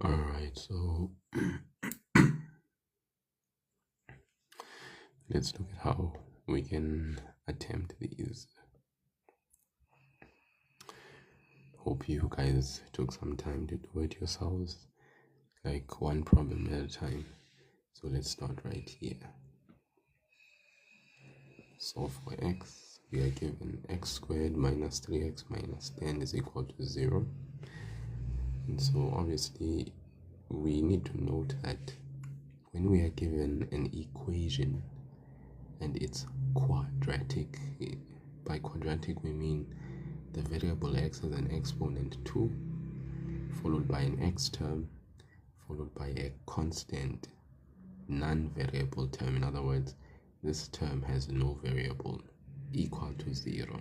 Alright, so let's look at how we can attempt these. Hope you guys took some time to do it yourselves, like one problem at a time. So let's start right here. So for x, we are given x squared minus 3x minus 10 is equal to 0. And so obviously we need to note that when we are given an equation and it's quadratic, by quadratic we mean the variable x has an exponent 2, followed by an x term, followed by a constant non-variable term. In other words, this term has no variable equal to 0.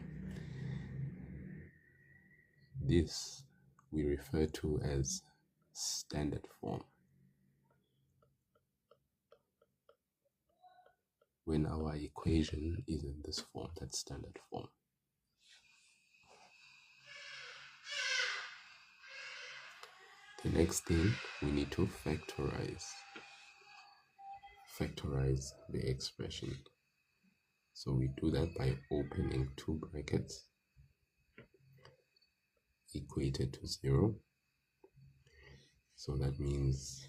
This we refer to as standard form. When our equation is in this form, that's standard form. The next thing, we need to factorize the expression. So we do that by opening two brackets equated to 0. So that means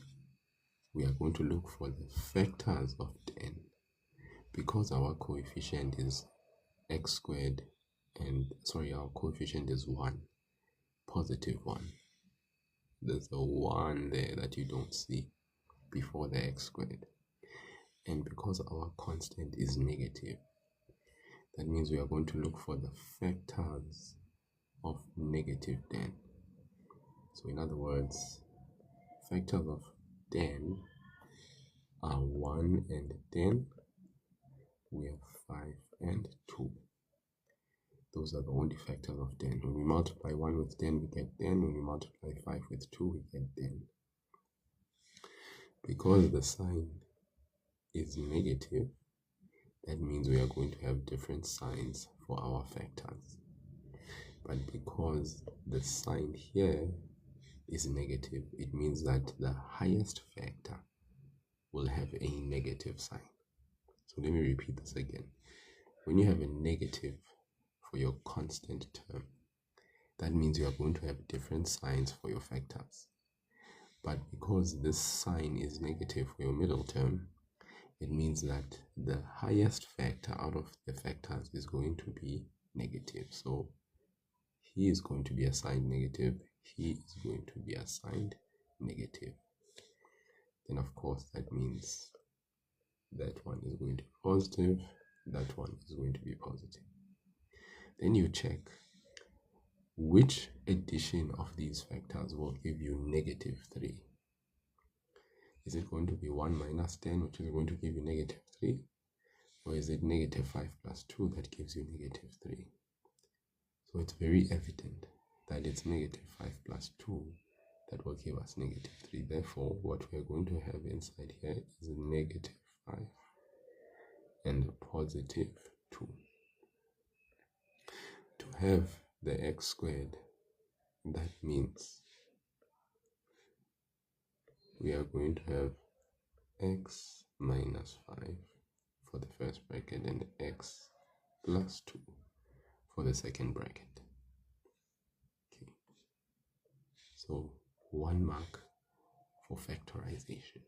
we are going to look for the factors of 10. Because our coefficient is x squared and our coefficient is 1, positive 1. There's a 1 there that you don't see before the x squared. And because our constant is negative, that means we are going to look for the factors of negative 10. So in other words, factors of 10 are 1 and 10. We have 5 and 2. Those are the only factors of 10. When we multiply 1 with 10, we get 10. When we multiply 5 with 2, we get 10. Because the sign is negative, that means we are going to have different signs for our factors. But because the sign here is negative, it means that the highest factor will have a negative sign. So let me repeat this again. When you have a negative for your constant term, that means you are going to have different signs for your factors. But because this sign is negative for your middle term, it means that the highest factor out of the factors is going to be negative. So he is going to be assigned negative, he is going to be assigned negative. Then of course that means that one is going to be positive, that one is going to be positive. Then you check which addition of these factors will give you negative 3. Is it going to be 1 minus 10, which is going to give you negative 3? Or is it negative 5 plus 2 that gives you negative 3? So it's very evident that it's negative 5 plus 2 that will give us negative 3. Therefore, what we're going to have inside here is a negative 5 and a positive 2. To have the x squared, that means we are going to have x minus 5 for the first bracket and x plus 2 for the second bracket. Okay. So 1 mark for factorization.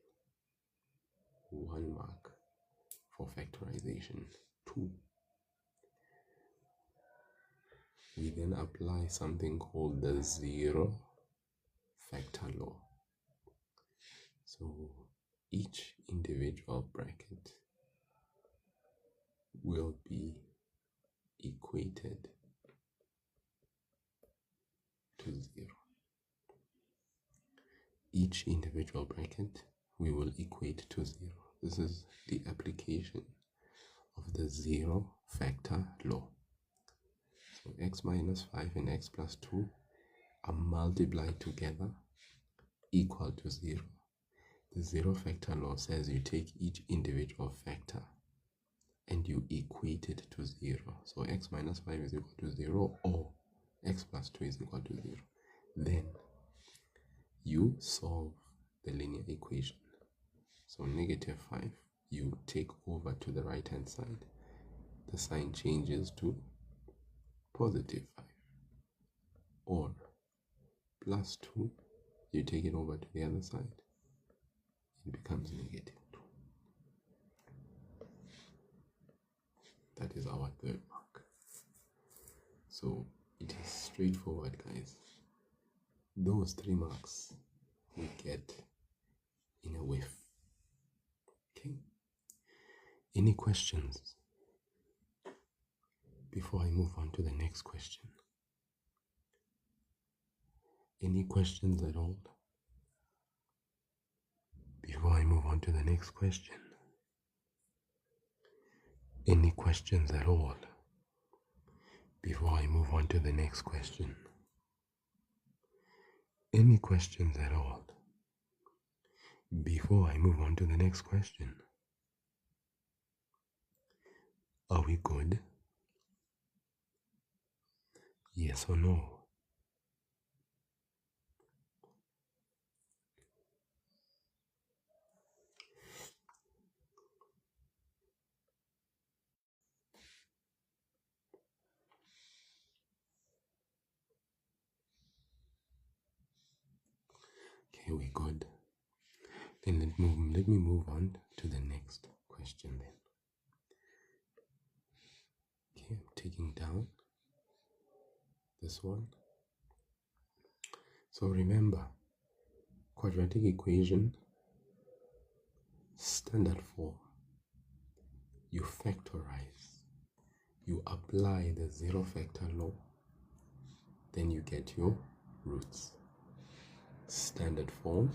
1 mark for factorization. 2. We then apply something called the zero factor law. So each individual bracket will be equated to 0. Each individual bracket we will equate to 0. This is the application of the zero factor law. So x minus 5 and x plus 2 are multiplied together equal to 0. The zero factor law says you take each individual factor and you equate it to 0. So x minus 5 is equal to 0 or x plus 2 is equal to 0. Then you solve the linear equation. So negative 5, you take over to the right hand side. The sign changes to positive 5. Or plus 2, you take it over to the other side. It becomes negative 2. That is our third mark. So it is straightforward, guys. Those 3 marks we get in a whiff. Okay. Any questions before I move on to the next question? Any questions at all before I move on to the next question? Any questions at all before I move on to the next question? Any questions at all before I move on to the next question? Are we good? Yes or no? Okay, we good. Then let me move on to the next question then. Okay, I'm taking down this one. So remember, quadratic equation, standard form. You factorize. You apply the zero factor law. Then you get your roots. Standard form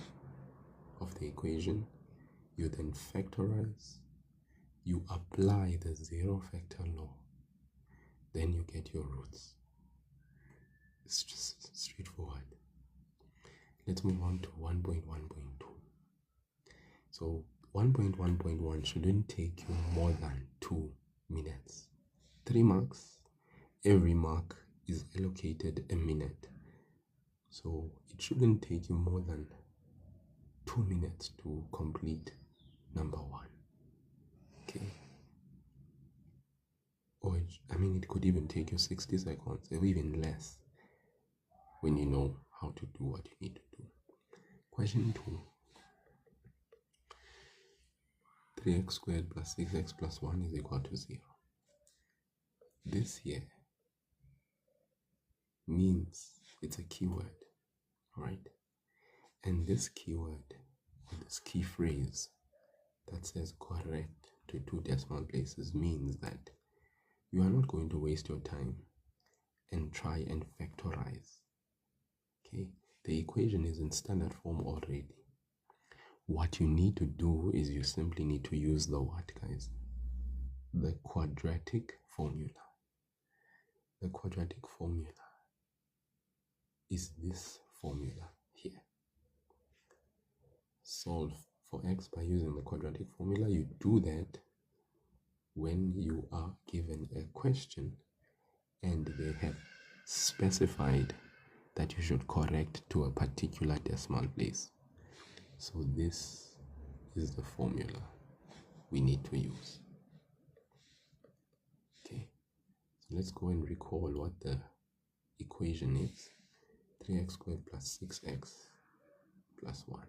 of the equation. You then factorize. You apply the zero factor law. Then you get your roots. It's just straightforward. Let's move on to 1.1.2. So 1.1.1 shouldn't take you more than 2 minutes. 3 marks. Every mark is allocated a minute. So it shouldn't take you more than 2 minutes to complete number 1. Okay. Or it could even take you 60 seconds or even less when you know how to do what you need to do. Question 2. 3x squared plus 6x plus 1 is equal to 0. This here means it's a keyword, right? And this keyword, this key phrase that says correct to 2 decimal places means that you are not going to waste your time and try and factorize. Okay, the equation is in standard form already. What you need to do is you simply need to use the what, guys? The quadratic formula. The quadratic formula is this formula here. Solve for x by using the quadratic formula. You do that when you are given a question and they have specified that you should correct to a particular decimal place. So this is the formula we need to use. Okay, so let's go and recall what the equation is. 3x squared plus 6x plus 1.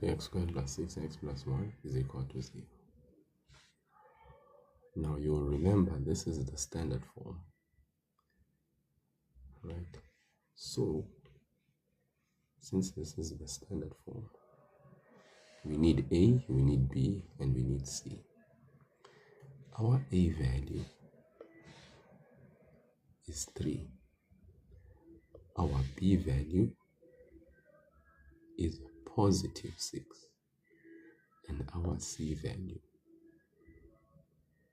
3x squared plus 6x plus 1 is equal to 0. Now you'll remember this is the standard form, right? So since this is the standard form, we need A, we need B, and we need C. Our A value is 3. Our B value is positive 6. And our C value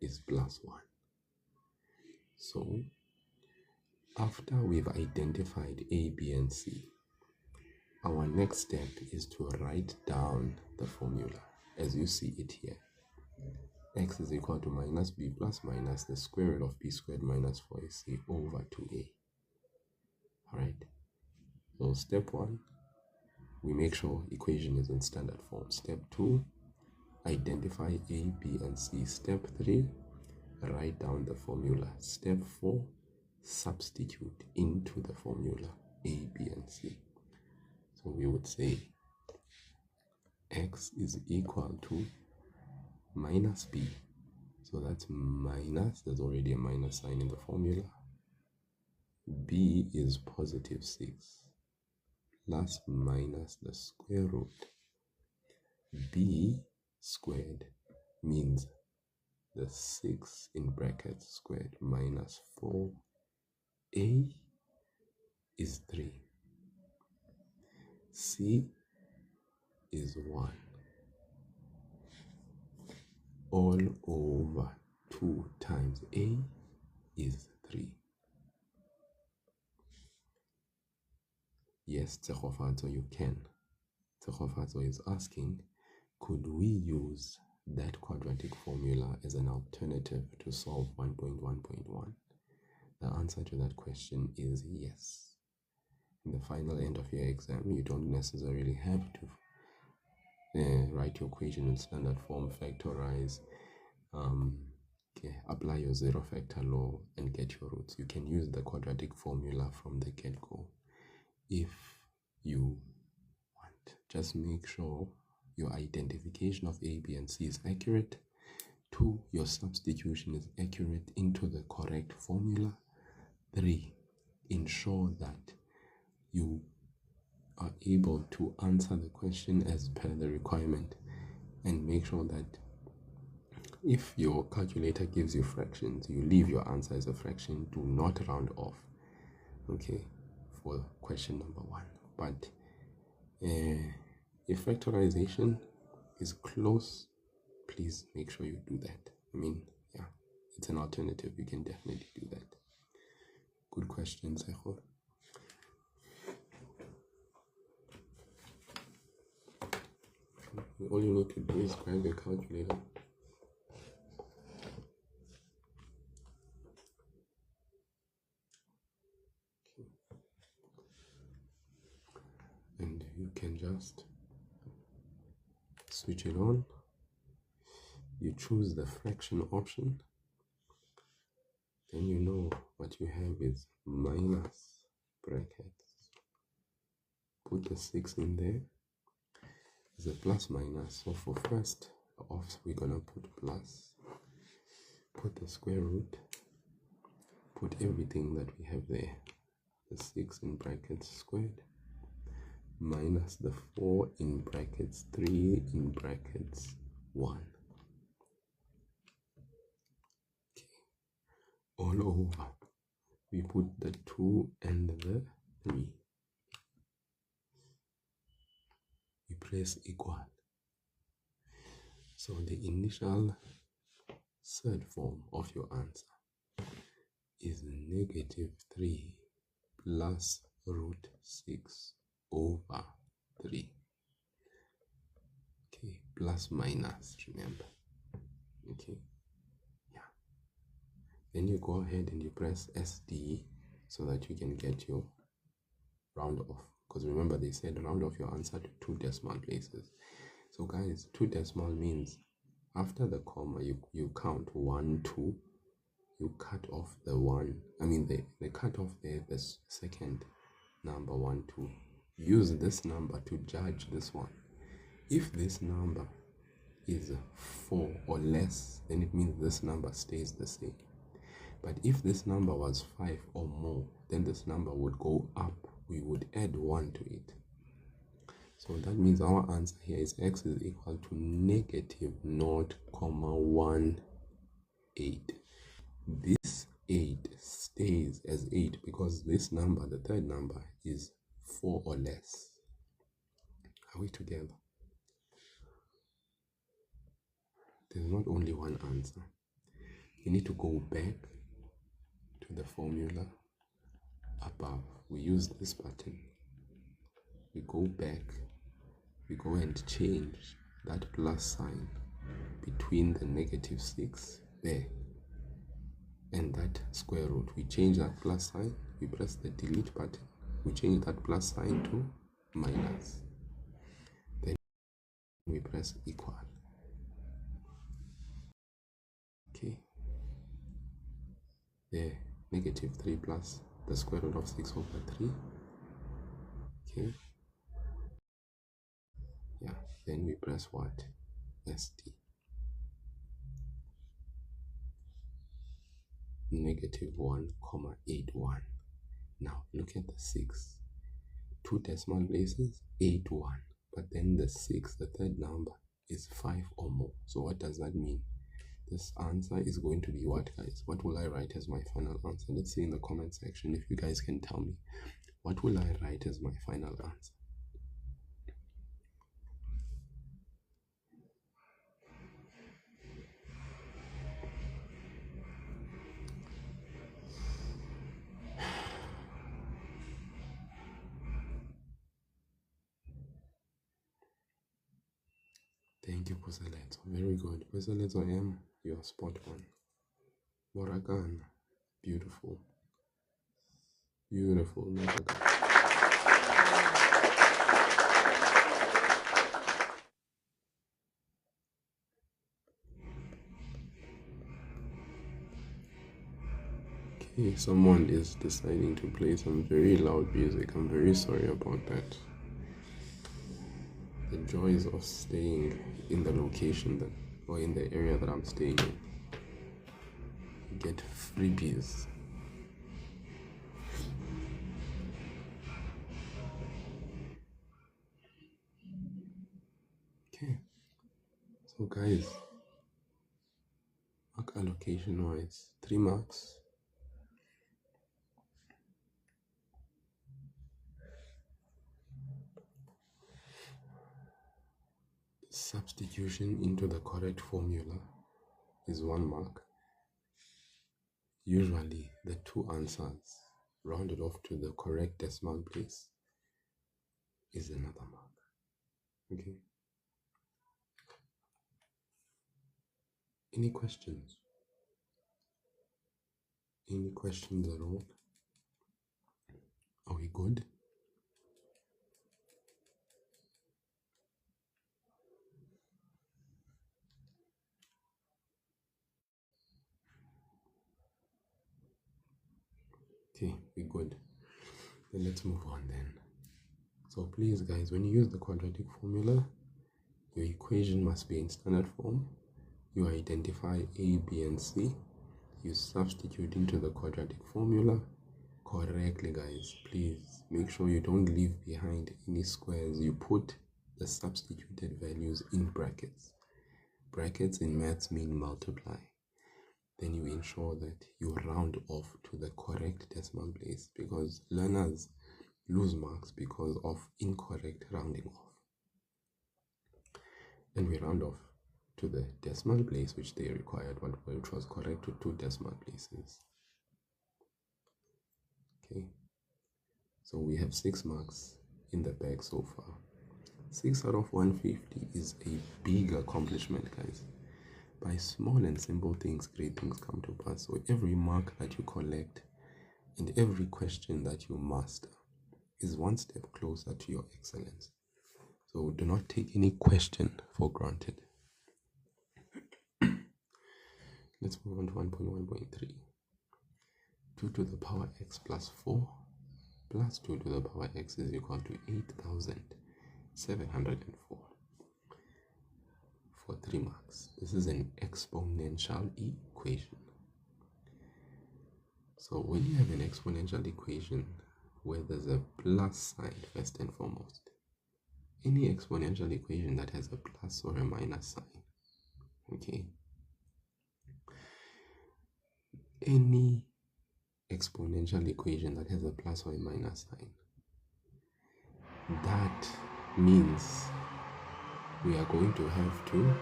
is plus 1. So after we've identified A, B, and C, our next step is to write down the formula as you see it here. X is equal to minus b plus minus the square root of b squared minus 4ac over 2a. Alright, so step 1, we make sure equation is in standard form. Step 2, identify a, b, and c. Step 3, write down the formula. Step 4, substitute into the formula a, b, and c. So we would say x is equal to minus b. So that's minus, there's already a minus sign in the formula. B is positive 6 plus minus the square root. B squared means the 6 in brackets squared minus 4a is 3. C is 1 all over 2 times a is 3. Yes, Tsechofatso, you can. Tsechofatso is asking, could we use that quadratic formula as an alternative to solve 1.1.1? The answer to that question is yes. In the final end of your exam, you don't necessarily have to write your equation in standard form, factorize, apply your zero factor law, and get your roots. You can use the quadratic formula from the get-go if you want. Just make sure your identification of a, b, and c is accurate. 2, your substitution is accurate into the correct formula. 3, ensure that you are able to answer the question as per the requirement, and make sure that if your calculator gives you fractions, you leave your answer as a fraction. Do not round off, okay, for question number 1. But if factorization is close, please make sure you do that. I mean, yeah, it's an alternative. You can definitely do that. Good questions, I hope. All you need to do is grab your calculator. And you can just switch it on. You choose the fraction option. Then you know what you have is minus brackets. Put the 6 in there. It's a plus minus. So for first off, we're gonna put plus. Put the square root. Put everything that we have there. The 6 in brackets squared. Minus the 4 in brackets 3 in brackets 1. Okay. All over. We put the 2 and the 3. We press equal. So the initial third form of your answer is negative 3 plus root 6 over 3. Okay, plus minus, remember. Okay, yeah. Then you go ahead and you press SD so that you can get your round off. Because remember, they said round off your answer to 2 decimal places. So guys, 2 decimal means after the comma, you count 1, 2. You cut off the 1. I mean, they cut off the second number 1, 2. Use this number to judge this one. If this number is 4 or less, then it means this number stays the same. But if this number was 5 or more, then this number would go up. We would add 1 to it. So that means our answer here is x is equal to negative 0.18. This 8 stays as 8 because this number, the third number, is 4 or less. Are we together? There's not only one answer. You need to go back to the formula above. We use this button. we go back, we go and change that plus sign between the -6 there and that square root. We change that plus sign, we press the delete button, we change that plus sign to minus, then we press equal. Okay, there, -3 plus the square root of 6/3. Okay, yeah, then we press what? ST. -1,81. Now look at the 6. 2 decimal places, 81. But then the 6, the third number, is 5 or more. So what does that mean? This answer is going to be what, guys? What will I write as my final answer? Let's see in the comment section if you guys can tell me. What will I write as my final answer? Thank you, Pusaleto. Very good. Pusaleto M, you are spot on. Moragan, beautiful. Beautiful, Moragan. Okay, someone is deciding to play some very loud music. I'm very sorry about that. The joys of staying in the location that, or in the area that I'm staying in. You get freebies. Okay, so guys, mark allocation wise, 3 marks. Substitution into the correct formula is 1 mark. Usually the 2 answers rounded off to the correct decimal place is another mark. Okay. Any questions? Any questions at all? Are we good? Okay, we're good. Then let's move on then. So please guys, when you use the quadratic formula, your equation must be in standard form. You identify A, B, and C. You substitute into the quadratic formula correctly, guys. Please make sure you don't leave behind any squares. You put the substituted values in brackets. Brackets in maths mean multiply. Then you ensure that you round off to the correct decimal place, because learners lose marks because of incorrect rounding off. And we round off to the decimal place which they required, which was correct to 2 decimal places. Okay, so we have 6 marks in the bag so far. 6 out of 150 is a big accomplishment, guys. By small and simple things, great things come to pass. So every mark that you collect and every question that you master is 1 step closer to your excellence. So do not take any question for granted. Let's move on to 1.1.3. 2 to the power x plus 4 plus 2 to the power x is equal to 8,704 for 3 marks. This is an exponential equation. So when you have an exponential equation where there's a plus sign first and foremost, any exponential equation that has a plus or a minus sign, okay, any exponential equation that has a plus or a minus sign, that means we are going to have to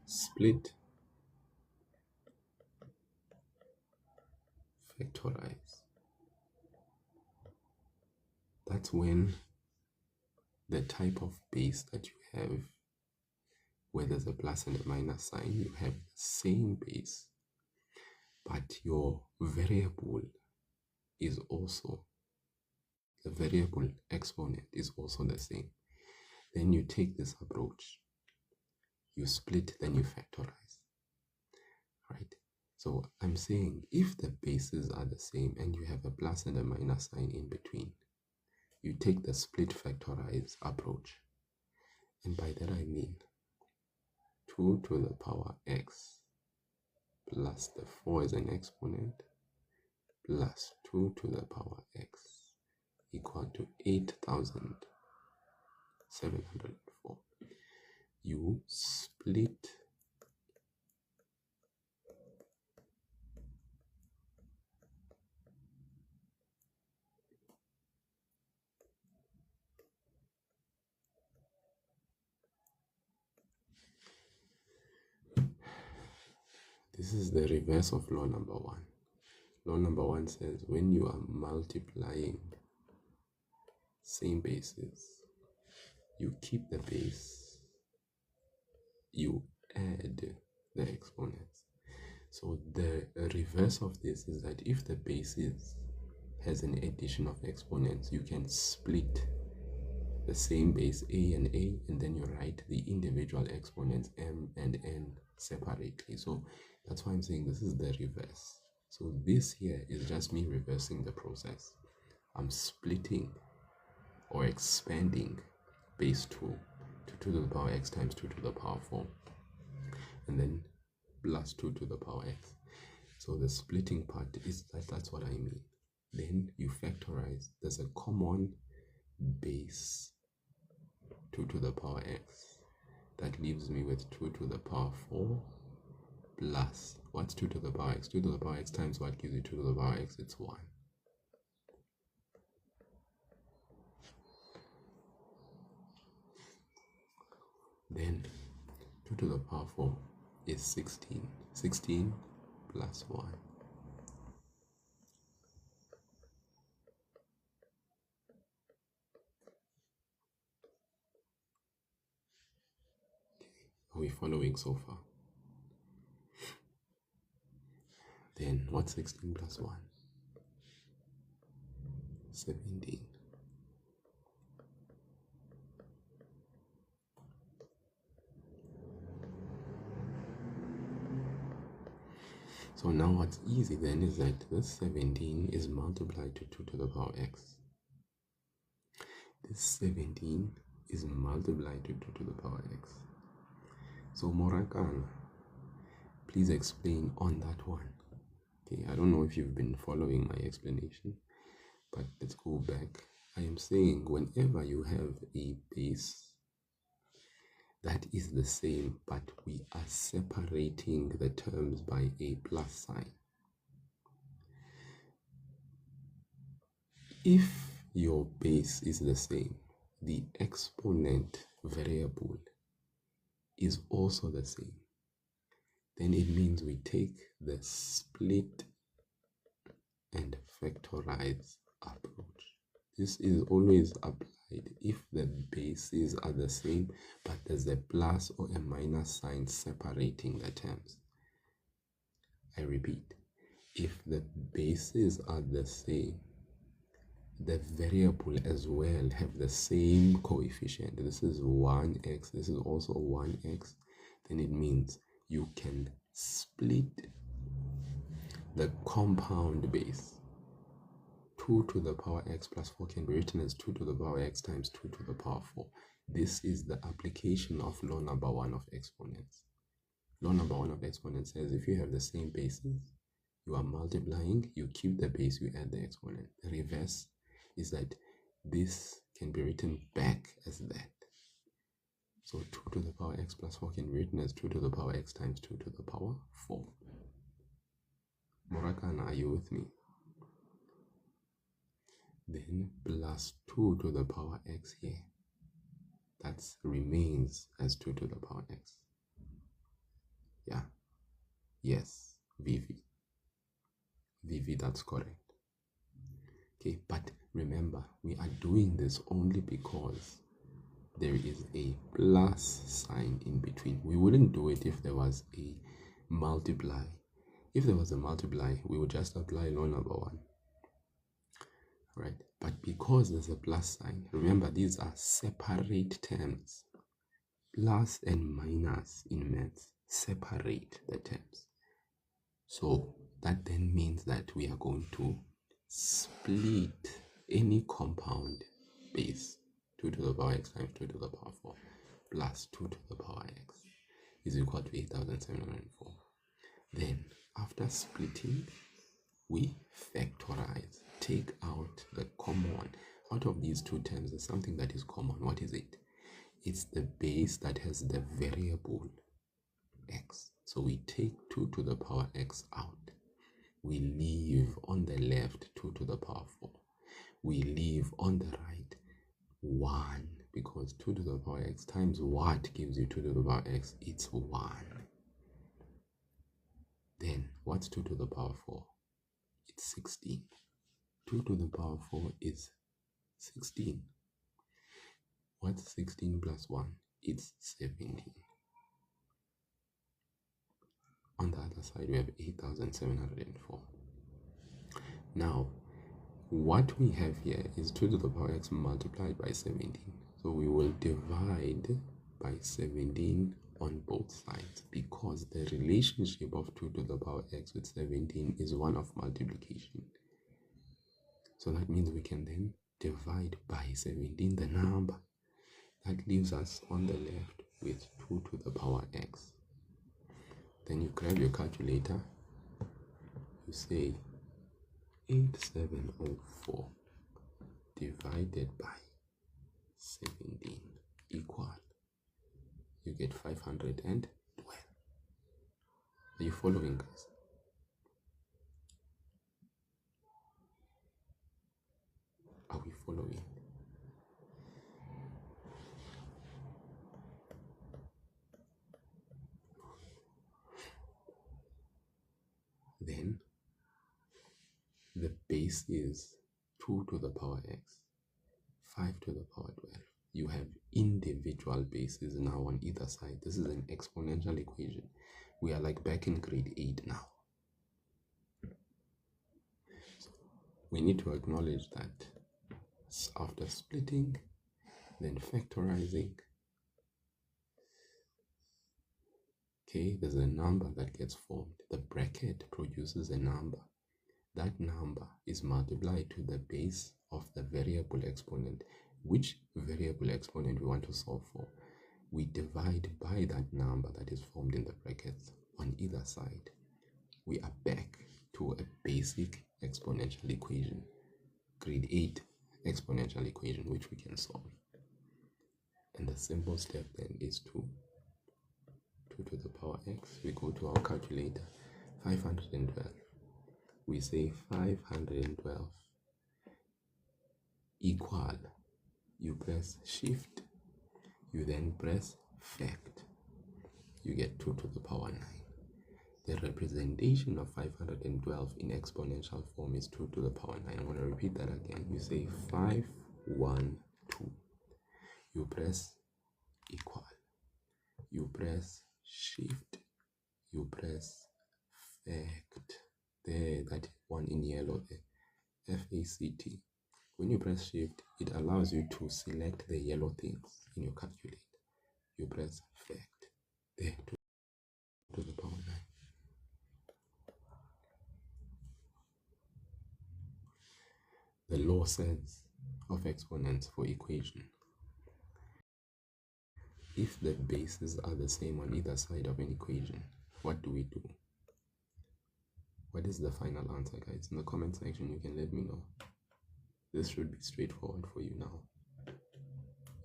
split, factorize, That's when the type of base that you have, where there's a plus and a minus sign, you have the same base, but your variable is also, the variable exponent is also the same. Then you take this approach, you split, then you factorize, right? So I'm saying if the bases are the same and you have a plus and a minus sign in between, you take the split factorize approach. And by that I mean 2 to the power x plus the 4 is an exponent plus 2 to the power x equal to 8,704. You split this is the reverse of law number 1. Law number 1 says when you are multiplying same bases, you keep the base, you add the exponents. So the reverse of this is that if the basis has an addition of exponents, you can split the same base a, and then you write the individual exponents m and n separately. So that's why I'm saying this is the reverse. So this here is just me reversing the process. I'm splitting or expanding base 2 to the power x times 2 to the power 4, and then plus 2 to the power x. So the splitting part is that's what I mean. Then you factorize. There's a common base 2 to the power x. That leaves me with 2 to the power 4 plus, what's 2 to the power x? 2 to the power x times what gives you 2 to the power x? It's 1. Then 2 to the power 4 is 16. 16 plus 1. Are we following so far? Then what's 16 plus 1? 17. So now what's easy then is that this 17 is multiplied to 2 to the power x. This 17 is multiplied to 2 to the power x. So Morakana, please explain on that one. Okay, I don't know if you've been following my explanation, but let's go back. I am saying whenever you have a base that is the same, but we are separating the terms by a plus sign. If your base is the same, the exponent variable is also the same, then it means we take the split and factorize approach. This is always applied if the bases are the same, but there's a plus or a minus sign separating the terms. I repeat, if the bases are the same, the variable as well have the same coefficient. This is 1x, this is also 1x, then it means you can split the compound base. 2 to the power x plus 4 can be written as 2 to the power x times 2 to the power 4. This is the application of law number 1 of exponents. Law number 1 of exponents says if you have the same bases, you are multiplying, you keep the base, you add the exponent. The reverse is that this can be written back as that. So 2 to the power x plus 4 can be written as 2 to the power x times 2 to the power 4. Morakana, are you with me? Then plus 2 to the power x here. That remains as 2 to the power x. Yeah. Yes. VV, that's correct. Okay, but Remember, we are doing this only because there is a plus sign in between. We wouldn't do it if there was a multiply. If there was a multiply, we would just apply law number 1. Right? But because there's a plus sign, remember these are separate terms. Plus and minus in maths separate the terms. So that then means that we are going to split any compound base 2 to the power x times 2 to the power 4 plus 2 to the power x is equal to 8,704. Then after splitting, we factorize, take out the common. Out of these two terms, there's something that is common. What is it? It's the base that has the variable x. So we take 2 to the power x out. We leave on the left 2 to the power 4. We leave on the right 1, because 2 to the power x times what gives you 2 to the power x? It's 1. Then what's 2 to the power 4? It's 16. 2 to the power 4 is 16. What's 16 plus 1? It's 17. On the other side, we have 8,704. Now, what we have here is 2 to the power x multiplied by 17. So we will divide by 17 on both sides, because the relationship of 2 to the power x with 17 is one of multiplication. So that means we can then divide by 17 the number. That leaves us on the left with 2 to the power x. Then you grab your calculator, you say 8704 divided by 17 equal, you get 512. Are you following, guys? Are we following? Then the base is 2 to the power x, 5 to the power 12. You have individual bases now on either side. This is an exponential equation. We are like back in grade 8 now. So we need to acknowledge that after splitting, then factorizing, okay, there's a number that gets formed. The bracket produces a number. That number is multiplied to the base of the variable exponent. Which variable exponent we want to solve for? We divide by that number that is formed in the brackets on either side. We are back to a basic exponential equation, grade 8 exponential equation, which we can solve. And the simple step then is 2 to the power x. We go to our calculator, 512. We say 512 equal, you press shift, you then press fact, you get 2 to the power 9. The representation of 512 in exponential form is 2 to the power 9. I'm going to repeat that again. You say 512, you press equal, you press shift, you press fact. There, that one in yellow there, F-A-C-T. When you press shift, it allows you to select the yellow things in your calculator. You press fact. There, 2 to the power 9. The law says of exponents for equation. If the bases are the same on either side of an equation, what do we do? What is the final answer, guys? In the comment section, you can let me know. This should be straightforward for you now.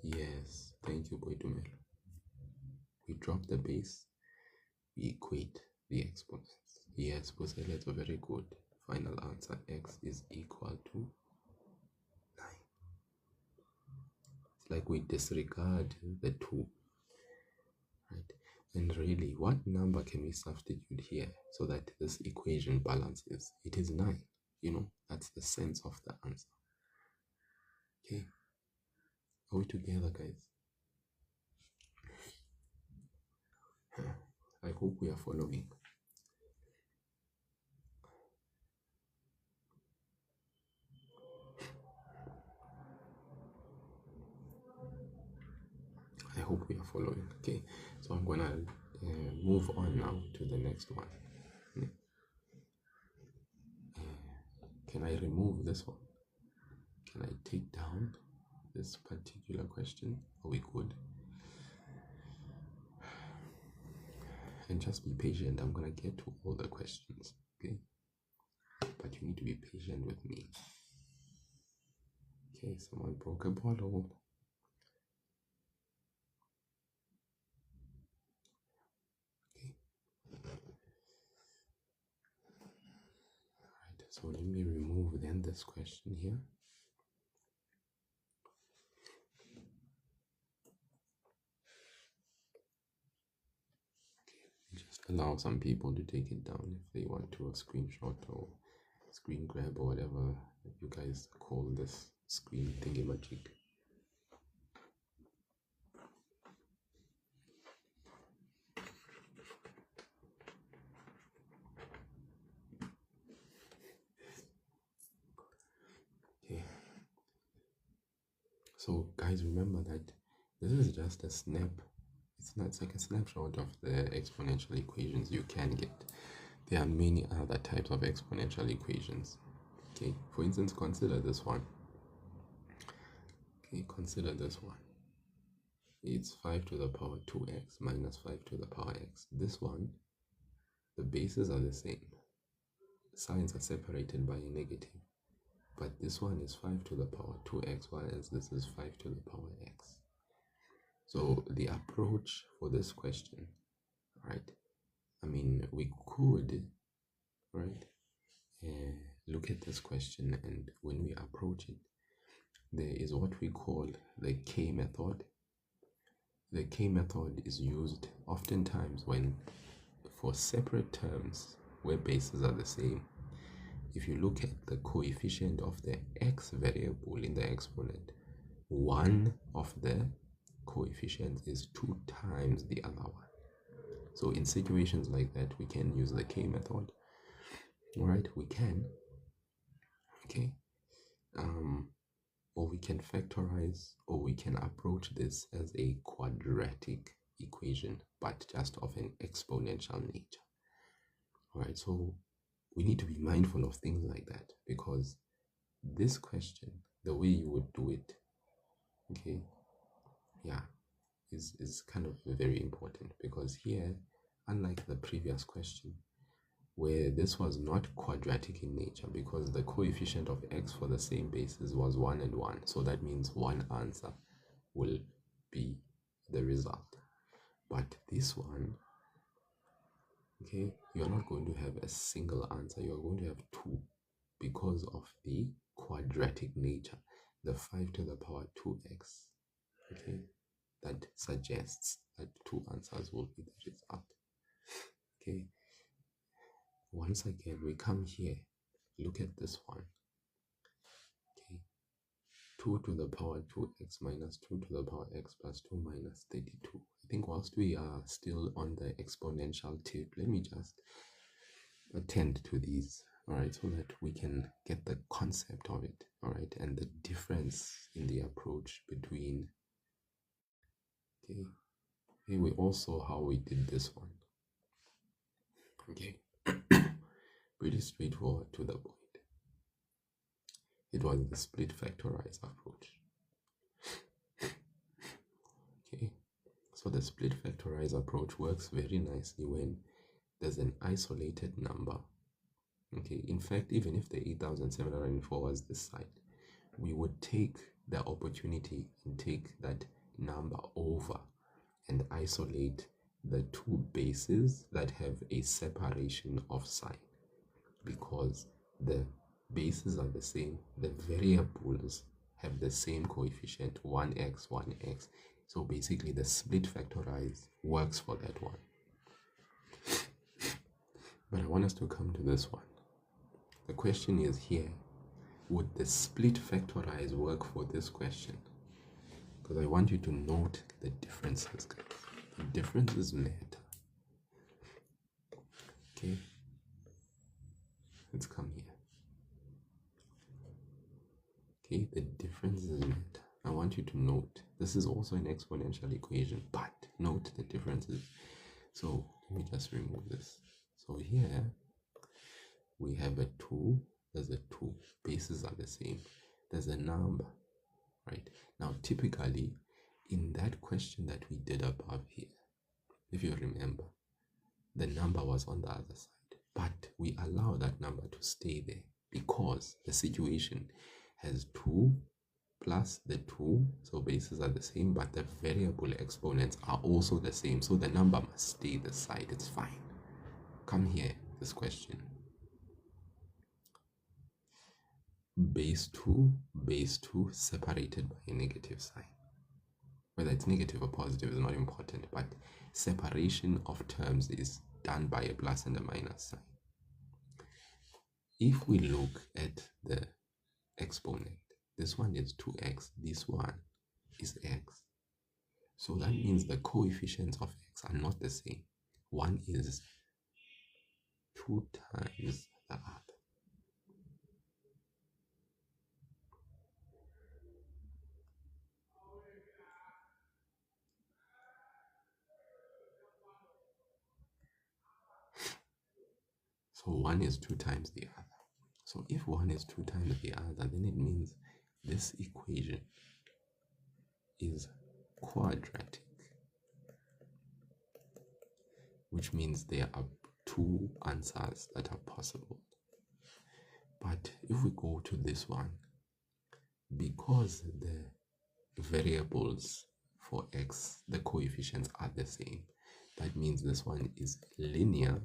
Yes, thank you, Boydumel. We drop the base, we equate the exponents. Yes, Buseleto, very good. Final answer, x is equal to 9. It's like we disregard the 2. Right? And really, what number can we substitute here so that this equation balances? It is 9. You know, that's the sense of the answer. Okay, are we together, guys? I hope we are following. I hope we are following. Okay, so I'm gonna move on now to the next one. Can I remove this one? Can I take down this particular question? Are we good? And just be patient. I'm gonna get to all the questions. Okay, but you need to be patient with me. Okay, someone broke a bottle. So let me remove then this question here. Just allow some people to take it down if they want to, a screenshot or screen grab or whatever you guys call this screen thingamajig. Okay. So guys, remember that this is just a snap. It's like a snapshot of the exponential equations you can get. There are many other types of exponential equations. Okay, for instance, consider this one. Okay, consider this one. It's 5 to the power 2x minus 5 to the power x. This one, the bases are the same. Signs are separated by a negative. But this one is 5 to the power 2x, whereas this is 5 to the power x. So the approach for this question, right? I mean, we could, right, look at this question, and when we approach it, there is what we call the K method. The K method is used oftentimes when, for separate terms where bases are the same, if you look at the coefficient of the x variable in the exponent, one of the coefficients is 2 times the other one. So in situations like that, we can use the K method. All right, we can. Okay. Or we can factorize, or we can approach this as a quadratic equation, but just of an exponential nature. All right, so we need to be mindful of things like that, because this question, the way you would do it, okay, yeah, is kind of very important, because here, unlike the previous question, where this was not quadratic in nature, because the coefficient of x for the same basis was 1 and 1, so that means one answer will be the result. But this one, okay, you're not going to have a single answer, you're going to have two, because of the quadratic nature. The 5 to the power 2x, okay, that suggests that two answers will be the result. Okay, once again, we come here, look at this one. Okay, 2 to the power 2x minus 2 to the power x plus 2 minus 32. I think whilst we are still on the exponential tip, let me just attend to these, all right, so that we can get the concept of it, all right, and the difference in the approach between. Okay, here we also how we did this one. Okay, pretty straightforward to the point. It was the split factorize approach. Okay, so the split factorize approach works very nicely when there's an isolated number. Okay, in fact, even if the 8704 was this side, we would take the opportunity and take that number over and isolate the two bases that have a separation of sign, because the bases are the same, the variables have the same coefficient, 1x, 1x. So basically the split factorize works for that one. But I want us to come to this one. The question is here, would the split factorize work for this question? Because I want you to note the differences, guys. The differences matter. Okay, let's come here. Okay, the differences matter. I want you to note. This is also an exponential equation, but note the differences. So let me just remove this. So here we have a 2. There's a 2. Bases are the same. There's a number, right? Now, typically, in that question that we did above here, if you remember, the number was on the other side, but we allow that number to stay there because the situation has 2 plus the 2, so bases are the same, but the variable exponents are also the same, so the number must stay the side. It's fine. Come here, this question. Base 2 separated by a negative sign. Whether it's negative or positive is not important, but separation of terms is done by a plus and a minus sign. If we look at the exponent, this one is 2x, this one is x. So that means the coefficients of x are not the same. One is 2 times the other. So one is 2 times the other. So if one is 2 times the other, then it means this equation is quadratic, which means there are 2 answers that are possible. But if we go to this one, because the variables for x, the coefficients are the same, that means this one is linear,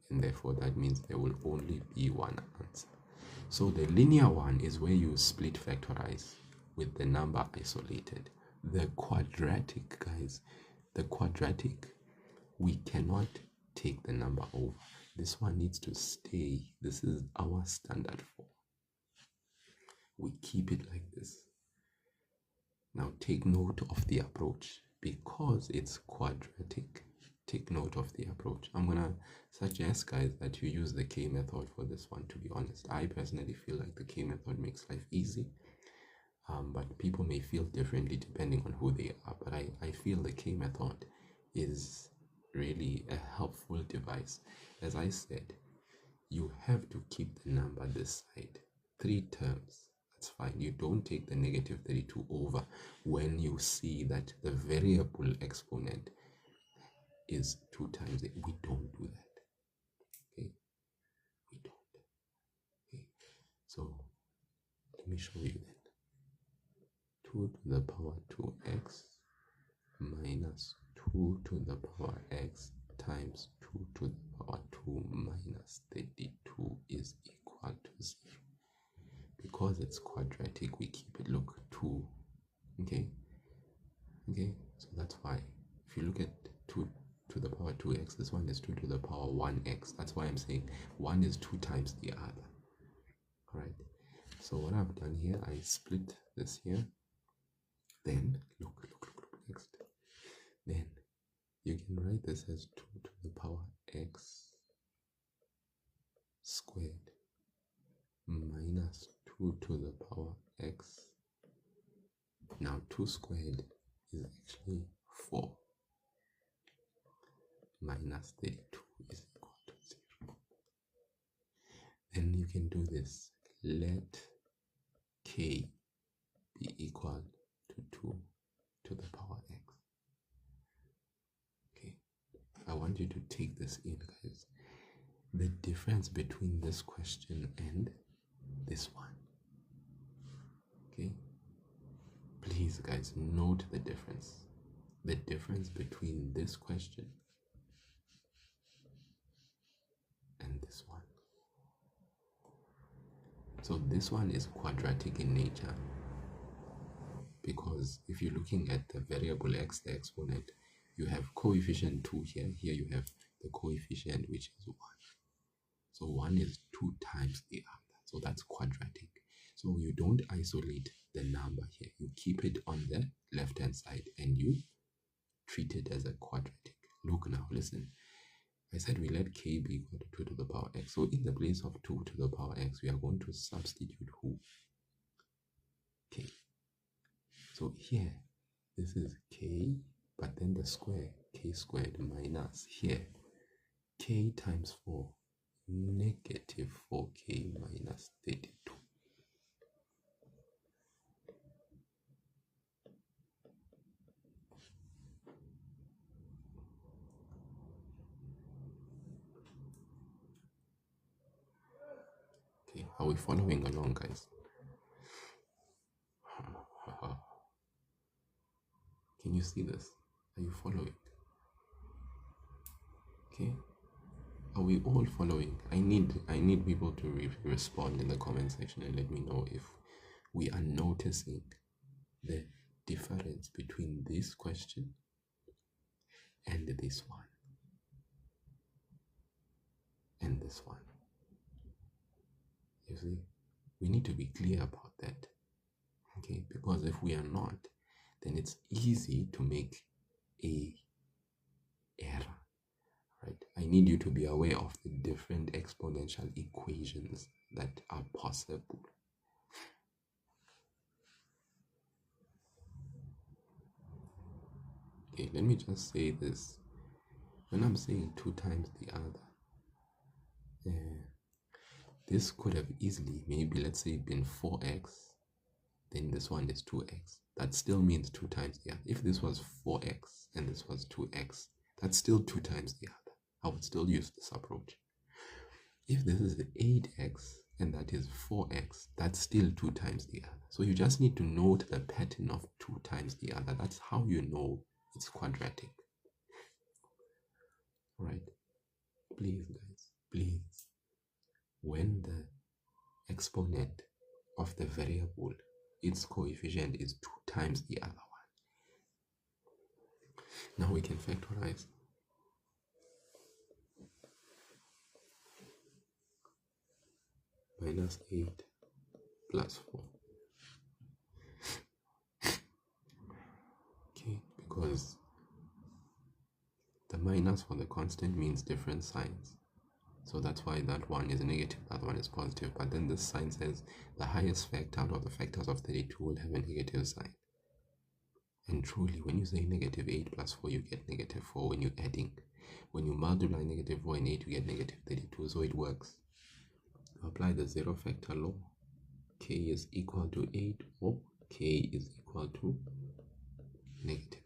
and therefore that means there will only be one answer. So the linear one is where you split factorize with the number isolated. The quadratic, guys, the quadratic, we cannot take the number over. This one needs to stay. This is our standard form. We keep it like this. Now take note of the approach. Because it's quadratic, take note of the approach. I'm gonna suggest, guys, that you use the K method for this one. To be honest, I personally feel like the K method makes life easy, but people may feel differently depending on who they are. But I feel the K method is really a helpful device. As I said, you have to keep the number this side. 3 terms, that's fine. You don't take the negative 32 over when you see that the variable exponent is 2 times it. We don't do that. Okay, we don't. Okay, so let me show you then. 2 to the power 2x minus 2 to the power x times 2 to the power 2 minus 32 is equal to 0. Because it's quadratic, we keep it, look, 2. Okay, so that's why if you look at 2 to the power 2x, this one is 2 to the power 1x. That's why I'm saying 1 is 2 times the other. All right, so what I've done here, I split this here. Then look next. Then you can write this as 2 to the power x squared minus 2 to the power x. Now 2 squared is actually 4 minus 32 is equal to 0. Then you can do this. Let k be equal to 2 to the power x. Okay, I want you to take this in, guys. The difference between this question and this one. Okay, please, guys, note the difference. The difference between this question and this one. So this one is quadratic in nature, because if you're looking at the variable x, the exponent, you have coefficient 2 here. Here you have the coefficient, which is 1. So 1 is 2 times the other. So that's quadratic. So you don't isolate the number here. You keep it on the left-hand side and you treat it as a quadratic. Look now, listen. I said we let k be equal to 2 to the power x. So in the place of 2 to the power x, we are going to substitute who? K. So here, this is k, but then the square, k squared minus here, k times 4, negative 4k minus 32. Okay, are we following along, guys? Can you see this? Are you following? Okay. Are we all following? I need people to respond in the comment section and let me know if we are noticing the difference between this question and this one and this one. You see, we need to be clear about that. Okay, because if we are not, then it's easy to make a error. Right? I need you to be aware of the different exponential equations that are possible. Okay, let me just say this. When I'm saying 2 times the other, this could have easily, maybe let's say, been 4x, then this one is 2x. That still means 2 times the other. If this was 4x and this was 2x, that's still 2 times the other. I would still use this approach. If this is 8x and that is 4x, that's still 2 times the other. So you just need to note the pattern of 2 times the other. That's how you know it's quadratic. Right? Please, guys, please. When the exponent of the variable, its coefficient is 2 times the other one. Now we can factorize. Minus 8 plus 4. Okay, because the minus for the constant means different signs. So that's why that one is negative, that one is positive. But then this sign says the highest factor out of the factors of 32 will have a negative sign. And truly, when you say negative 8 plus 4, you get negative 4 when you're adding. When you multiply negative 4 and 8, you get negative 32. So it works. You apply the zero factor law. K is equal to 8 or K is equal to negative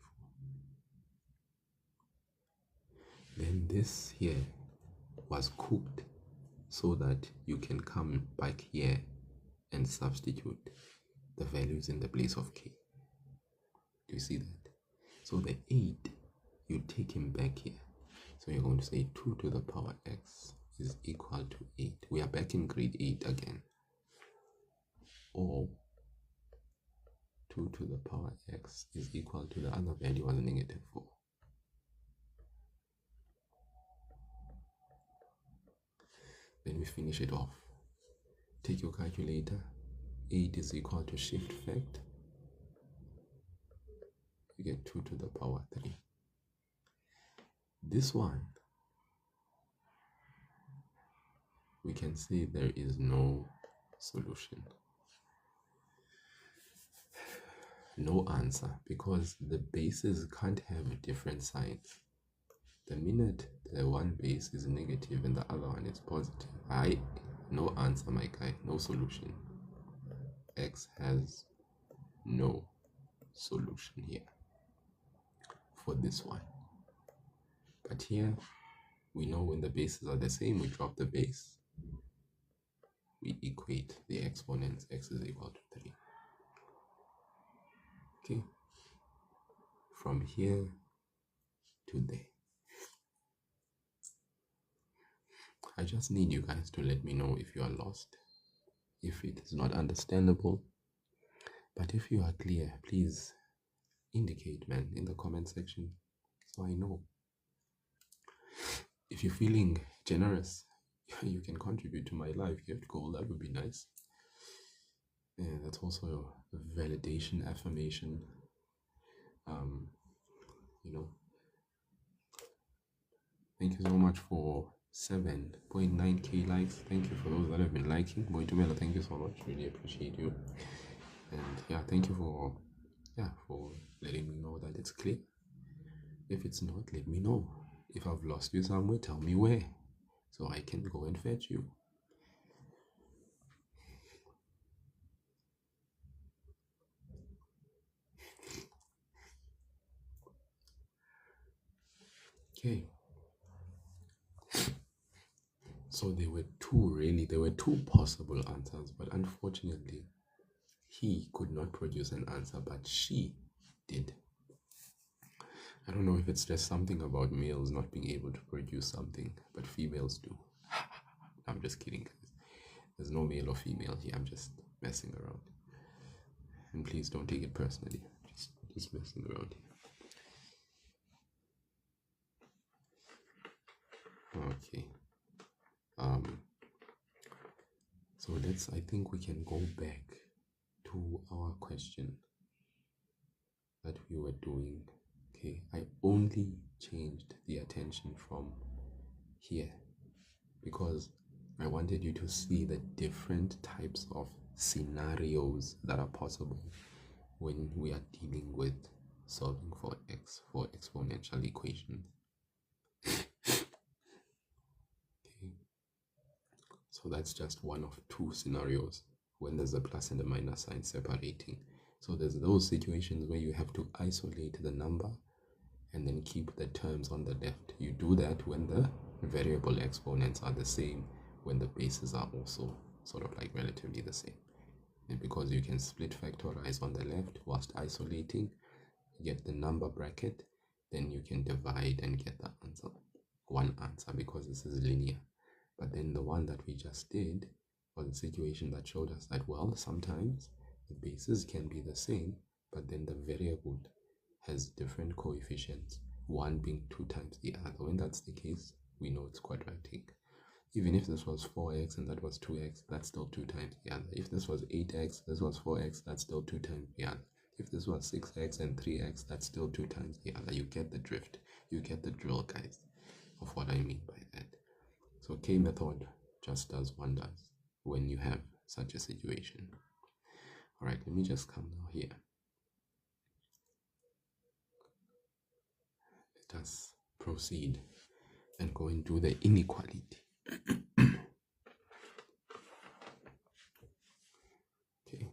4. Then this here was cooked so that you can come back here and substitute the values in the place of K. Do you see that? So the 8, you take him back here. So you're going to say 2 to the power x is equal to 8. We are back in grade 8 again. Or 2 to the power x is equal to the other value was negative 4. Then we finish it off. Take your calculator. 8 is equal to shift fact. You get 2 to the power 3. This one, we can say there is no solution. No answer, because the bases can't have different signs. The minute the one base is negative and the other one is positive, no answer, my guy, no solution. X has no solution here for this one. But here, we know when the bases are the same, we drop the base. We equate the exponents, x is equal to 3. Okay, from here to there. I just need you guys to let me know if you are lost, if it is not understandable. But if you are clear, please indicate, man, in the comment section so I know. If you're feeling generous, you can contribute to my life. Gift goal, that would be nice. Yeah, that's also a validation, affirmation. You know, thank you so much for 7.9k likes. Thank you for those that have been liking. Boitumela, thank you so much. Really appreciate you. And yeah, thank you for letting me know that it's clear. If it's not, let me know. If I've lost you somewhere, tell me where, so I can go and fetch you. Okay. So there were two possible answers, but unfortunately, he could not produce an answer, but she did. I don't know if it's just something about males not being able to produce something, but females do. I'm just kidding, guys. There's no male or female here. I'm just messing around. And please don't take it personally. Just messing around here. Okay. So I think we can go back to our question that we were doing. Okay, I only changed the attention from here because I wanted you to see the different types of scenarios that are possible when we are dealing with solving for exponential equations. Okay, so that's just one of two scenarios when there's a plus and a minus sign separating. So there's those situations where you have to isolate the number and then keep the terms on the left. You do that when the variable exponents are the same, when the bases are also sort of like relatively the same. And because you can split factorize on the left whilst isolating, get the number bracket, then you can divide and get the answer. One answer, because this is linear. But then the one that we just did was a situation that showed us that, well, sometimes the bases can be the same, but then the variable has different coefficients, one being 2 times the other. When that's the case, we know it's quadratic. Even if this was 4x and that was 2x, that's still 2 times the other. If this was 8x, this was 4x, that's still 2 times the other. If this was 6x and 3x, that's still 2 times the other. You get the drift. You get the drill, guys, of what I mean by that. So K method just does wonders when you have such a situation. All right, let me just come now here. Let us proceed and go and do the inequality. Okay.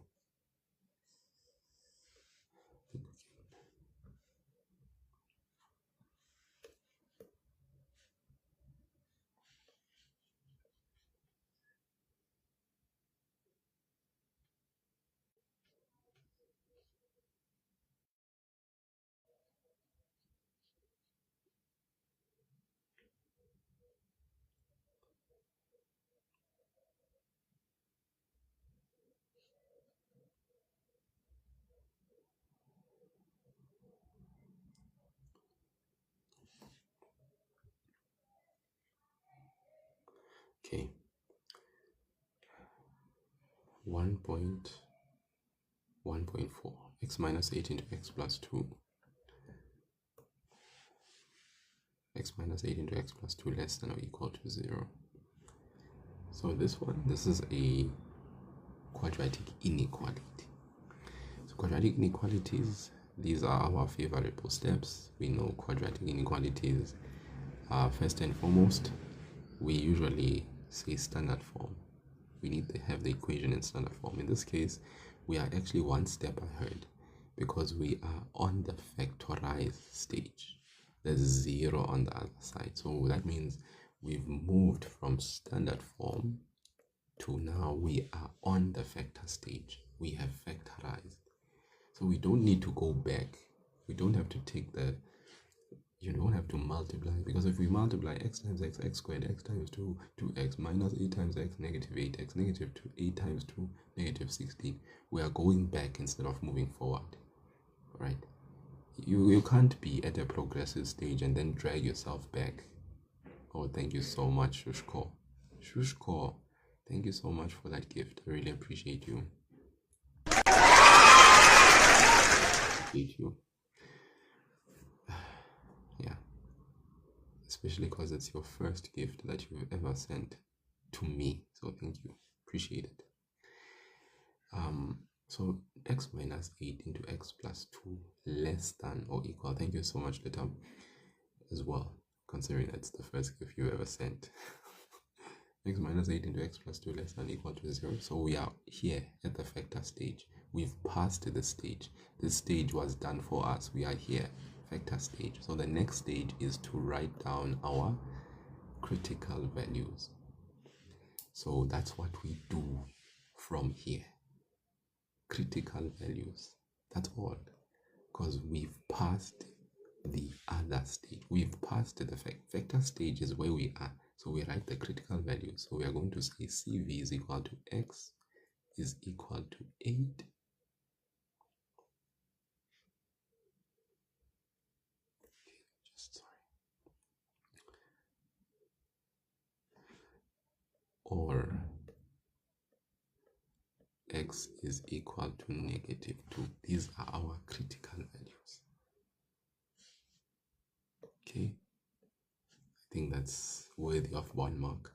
Okay. 1.1.4 x minus 8 into x plus 2. X minus 8 into x plus 2 less than or equal to 0. So this is a quadratic inequality. So quadratic inequalities, these are our favorable steps. We know quadratic inequalities are first and foremost, we usually say standard form. We need to have the equation in standard form. In this case, we are actually one step ahead because we are on the factorized stage. There's 0 on the other side. So that means we've moved from standard form to now we are on the factor stage. We have factorized. So we don't need to go back. We don't have to take you don't have to multiply, because if we multiply x times x, x squared, x times 2, 2x, minus 8 times x, negative 8x, negative 2, 8 times 2, negative 16. We are going back instead of moving forward, right? You can't be at a progressive stage and then drag yourself back. Oh, thank you so much, Shushko. Shushko, thank you so much for that gift. I really appreciate you. Appreciate you. Yeah. Especially because it's your first gift that you've ever sent to me. So thank you. Appreciate it. So x minus 8 into x plus 2 less than or equal. Thank you so much, Litam, as well, considering that's the first gift you ever sent. X minus 8 into x plus 2 less than or equal to 0. So we are here at the factor stage. We've passed the stage. This stage was done for us. We are here, factor stage. So the next stage is to write down our critical values. So that's what we do from here. Critical values. That's all. Because we've passed the other stage. We've passed the factor stage is where we are. So we write the critical value. So we are going to say CV is equal to X is equal to 8. Or X is equal to negative 2. These are our critical values. Okay. I think that's worthy of 1 mark,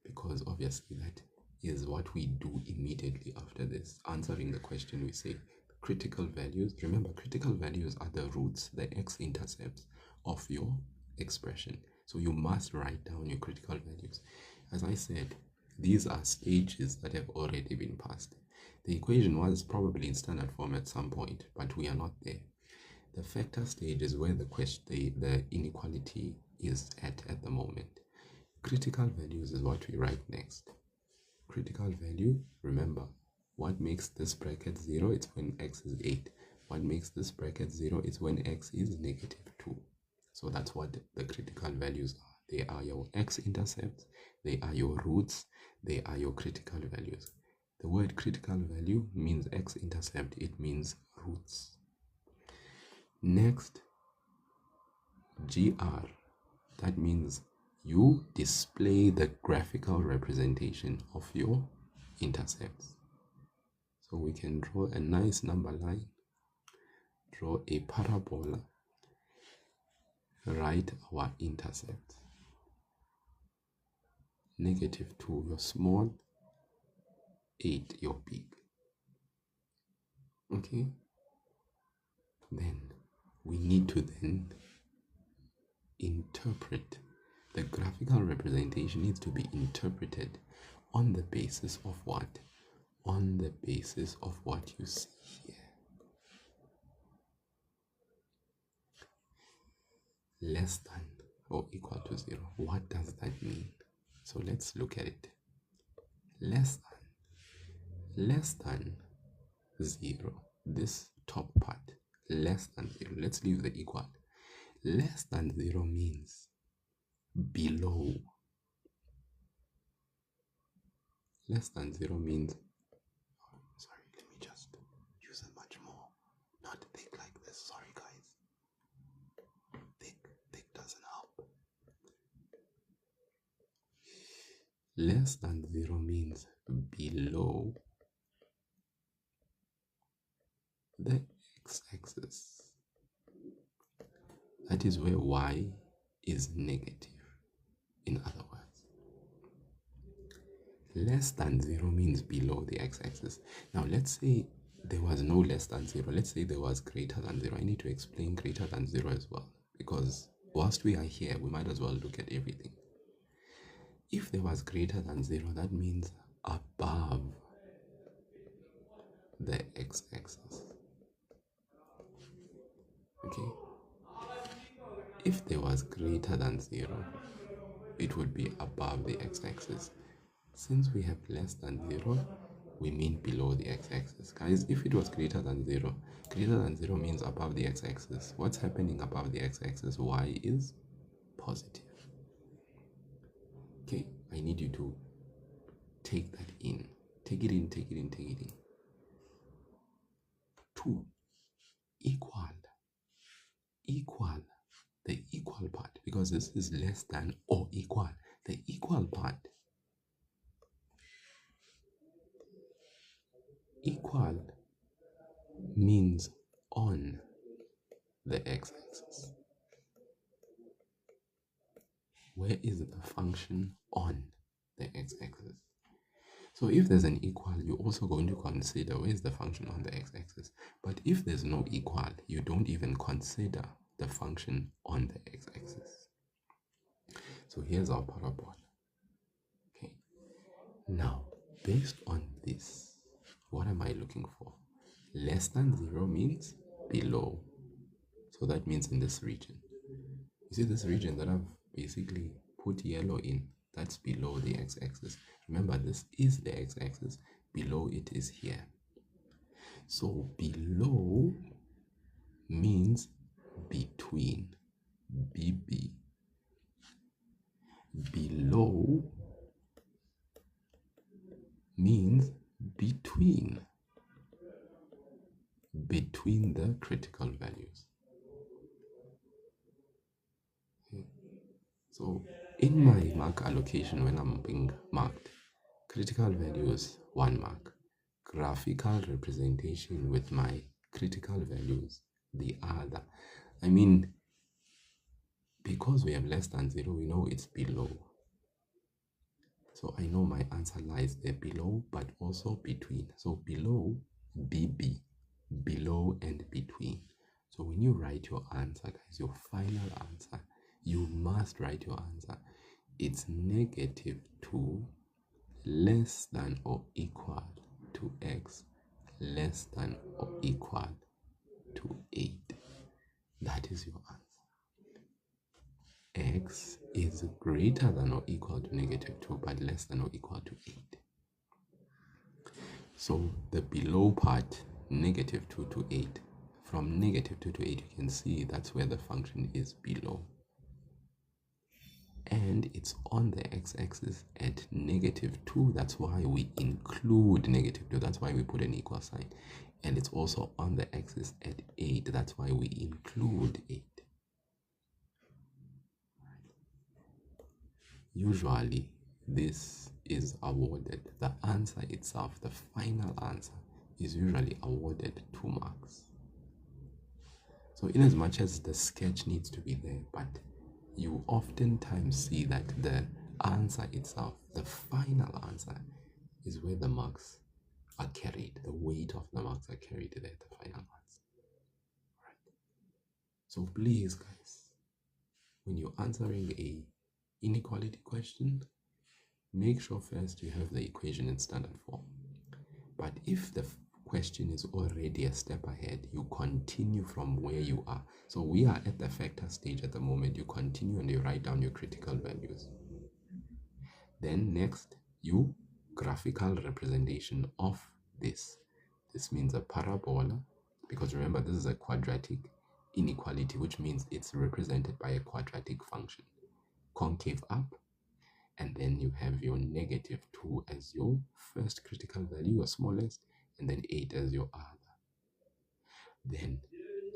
because obviously that is what we do immediately after this. Answering the question, we say critical values. Remember, critical values are the roots, the x-intercepts of your expression. So you must write down your critical values. As I said, these are stages that have already been passed. The equation was probably in standard form at some point, but we are not there. The factor stage is where the inequality is at the moment. Critical values is what we write next. Critical value, remember, what makes this bracket 0? It's when x is 8. What makes this bracket 0 is when x is negative 2. So that's what the critical values are. They are your x-intercepts, they are your roots, they are your critical values. The word critical value means x-intercept, it means roots. Next, GR, that means you display the graphical representation of your intercepts. So we can draw a nice number line, draw a parabola, write our intercept. Negative 2, your small, 8, your big. Okay? Then we need to then interpret. The graphical representation needs to be interpreted on the basis of what? On the basis of what you see here. Less than or equal to 0. What does that mean? So let's look at it. Less than 0. This top part, less than 0. Let's leave the equal. Less than 0 means below. Less than 0 means, sorry, let me just use it much more. Not thick like this. Sorry, guys. Thick doesn't help. Less than 0 means below the x-axis. That is where y is negative, in other words. Less than 0 means below the x-axis. Now let's say there was no less than 0. Let's say there was greater than 0. I need to explain greater than 0 as well, because whilst we are here, we might as well look at everything. If there was greater than 0, that means above the x-axis. Okay? If there was greater than 0, it would be above the x-axis. Since we have less than 0, we mean below the x-axis. Guys, if it was greater than 0 means above the x-axis. What's happening above the x-axis? Y is positive. Okay, I need you to take that in. Take it in. 2. Equal. The equal part, because this is less than or equal. The equal part equal means on the x-axis. Where is the function on the x-axis? So if there's an equal, you're also going to consider where is the function on the x-axis. But if there's no equal, you don't even consider the function on the x-axis. So here's our parabola. Okay. Now, based on this, what am I looking for? Less than 0 means below. So that means in this region. You see this region that I've basically put yellow in? That's below the x-axis. Remember, this is the x-axis. Below it is here. So below means between. BB. Below means between the critical values. Okay. So in my mark allocation, when I'm being marked, critical values 1 mark, graphical representation with my critical values the other. I mean, because we have less than 0, we know it's below. So I know my answer lies there below, but also between. So below, BB, below and between. So when you write your answer, guys, your final answer, you must write your answer. It's -2 less than or equal to x less than or equal to 8. That is your answer. X is greater than or equal to -2 but less than or equal to 8. So the below part, -2 to 8. From -2 to 8, you can see that's where the function is below. And it's on the x-axis at -2. That's why we include -2. That's why we put an equal sign. And it's also on the axis at 8. That's why we include 8. Usually, this is awarded, the answer itself, the final answer, is usually awarded 2 marks. So in as much as the sketch needs to be there, but you oftentimes see that the answer itself, the final answer, is where the marks are carried. The weight of the marks are carried there, the final answer. Right. So please, guys, when you're answering a inequality question, make sure first you have the equation in standard form. But if the question is already a step ahead, you continue from where you are. So we are at the factor stage at the moment. You continue and you write down your critical values. Then next, you graphical representation of this. This means a parabola, because remember, this is a quadratic inequality, which means it's represented by a quadratic function. Concave up, and then you have your -2 as your first critical value, your smallest, and then 8 as your other. Then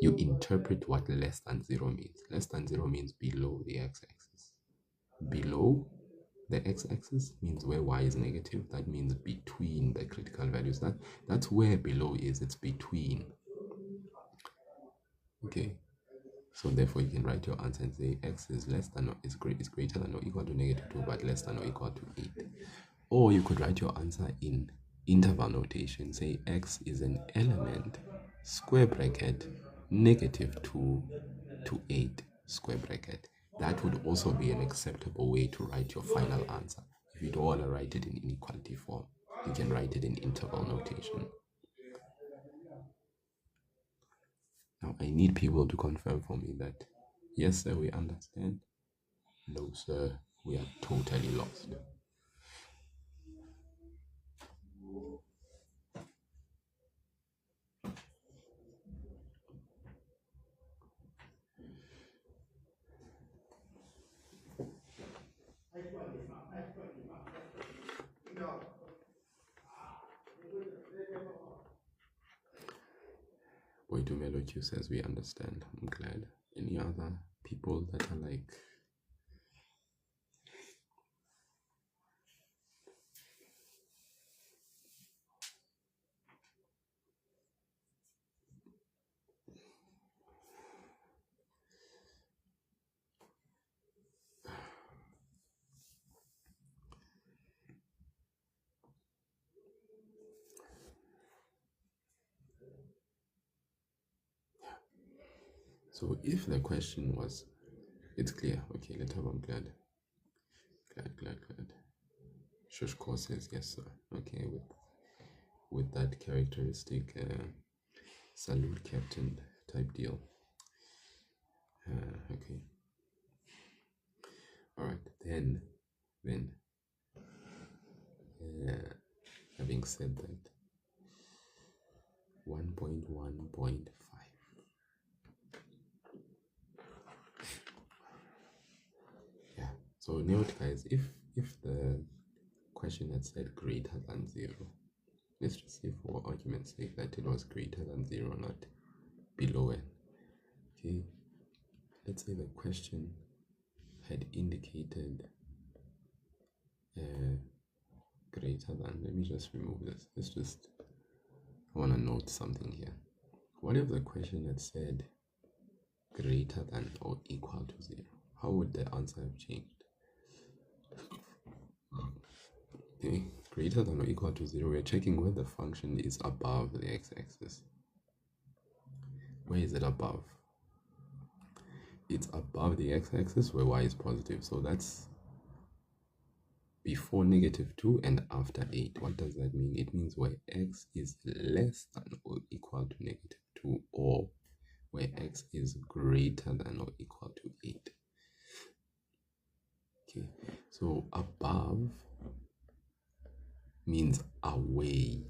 you interpret what less than 0 means. Less than 0 means below the x-axis. Below the x-axis means where y is negative. That means between the critical values. That's where below is. It's between. Okay. So therefore you can write your answer and say x is less than or is greater than or equal to -2 but less than or equal to 8. Or you could write your answer in interval notation. Say x is an element, square bracket, -2 to 8, square bracket. That would also be an acceptable way to write your final answer. If you don't want to write it in inequality form, you can write it in interval notation. Now, I need people to confirm for me that, yes, sir, we understand. No, sir, we are totally lost. Wait, Q says we understand. I'm glad. Any other people that are like, So if the question was, it's clear. Okay, let's have, I'm glad. Shushko says yes, sir. Okay, with that characteristic salute captain type deal. Okay. All right. Then, having said that, 1.1.5. Yeah. So note, guys, if the question had said greater than 0, let's just say for argument's sake that it was greater than 0, not below n. Okay. Let's say the question had indicated greater than. Let me just remove this. I want to note something here. What if the question had said greater than or equal to 0? How would the answer have changed? Okay, greater than or equal to 0, we're checking where the function is above the x-axis. Where is it above? It's above the x-axis where y is positive. So that's before -2 and after 8. What does that mean? It means where x is less than or equal to -2, or where x is greater than or equal to 8. Okay, so above means away.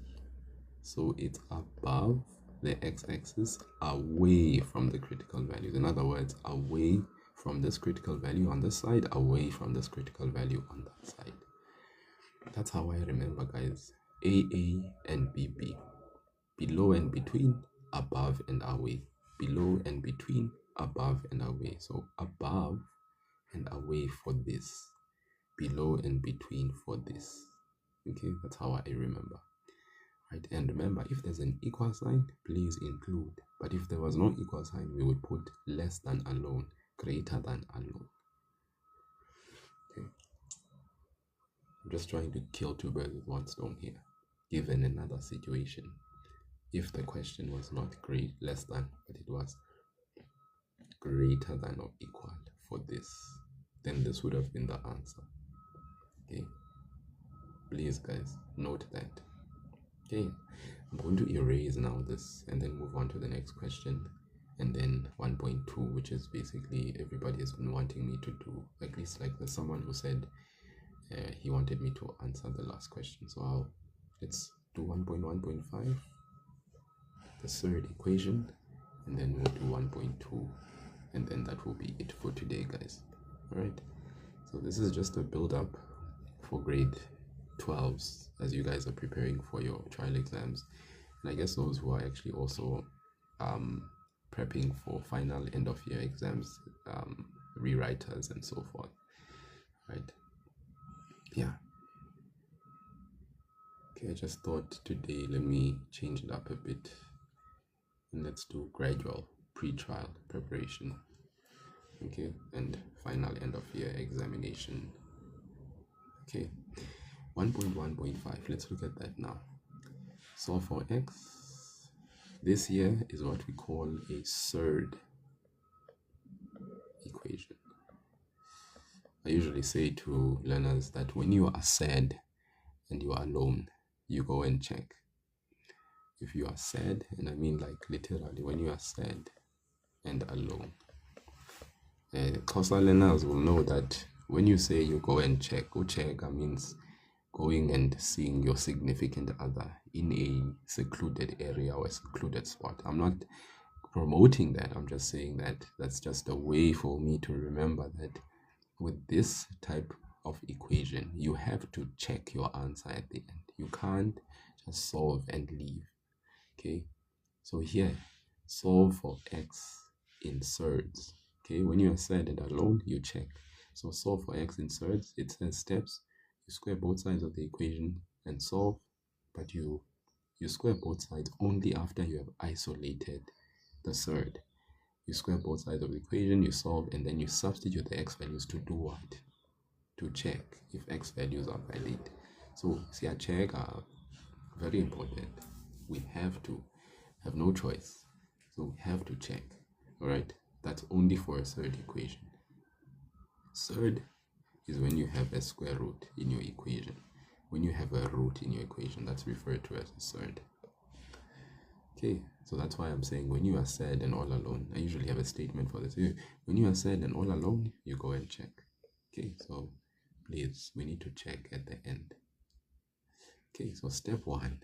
So it's above the x-axis, away from the critical values. In other words, away from this critical value on this side, away from this critical value on that side. That's how I remember, guys. AA and BB. Below and between, above and away. Below and between, above and away. So above and away for this. Below and between for this. Okay, that's how I remember. Right, and remember, if there's an equal sign, please include. But if there was no equal sign, we would put less than alone, greater than alone. Okay. I'm just trying to kill two birds with one stone here. Given another situation, if the question was not less than, but it was greater than or equal for this, then this would have been the answer. Okay. Please, guys, note that. Okay, I'm going to erase now this and then move on to the next question, and then 1.2, which is basically everybody has been wanting me to do. At least, like, there's someone who said he wanted me to answer the last question. So let's do 1.1.5, the third equation, and then we'll do 1.2, and then that will be it for today, guys. All right. So this is just a build up for grade 12s as you guys are preparing for your trial exams, and I guess those who are actually also prepping for final end of year exams, rewriters and so forth, right? Yeah. Okay, I just thought today let me change it up a bit and let's do gradual pre-trial preparation, okay, and final end of year examination. Okay, 1.1.5, let's look at that now. Solve for x. This here is what we call a third equation. I usually say to learners that when you are sad and you are alone, you go and check. If you are sad, and I mean like literally when you are sad and alone, Xhosa learners will know that when you say you go and check, means going and seeing your significant other in a secluded area or a secluded spot. I'm not promoting that. I'm just saying that that's just a way for me to remember that with this type of equation, you have to check your answer at the end. You can't just solve and leave. Okay, so here, solve for x in thirds. Okay, when you are sad and alone, you check. So solve for x in thirds. It says steps. You square both sides of the equation and solve, but you square both sides only after you have isolated the third. You square both sides of the equation, you solve, and then you substitute the x values to do what? To check if x values are valid. So check are very important. We have to have no choice. So we have to check. All right. That's only for a surd equation. Surd is when you have a square root in your equation. When you have a root in your equation, that's referred to as a surd. Okay, so that's why I'm saying when you are sad and all alone, I usually have a statement for this. When you are sad and all alone, you go and check. Okay, so please, we need to check at the end. Okay, so step 1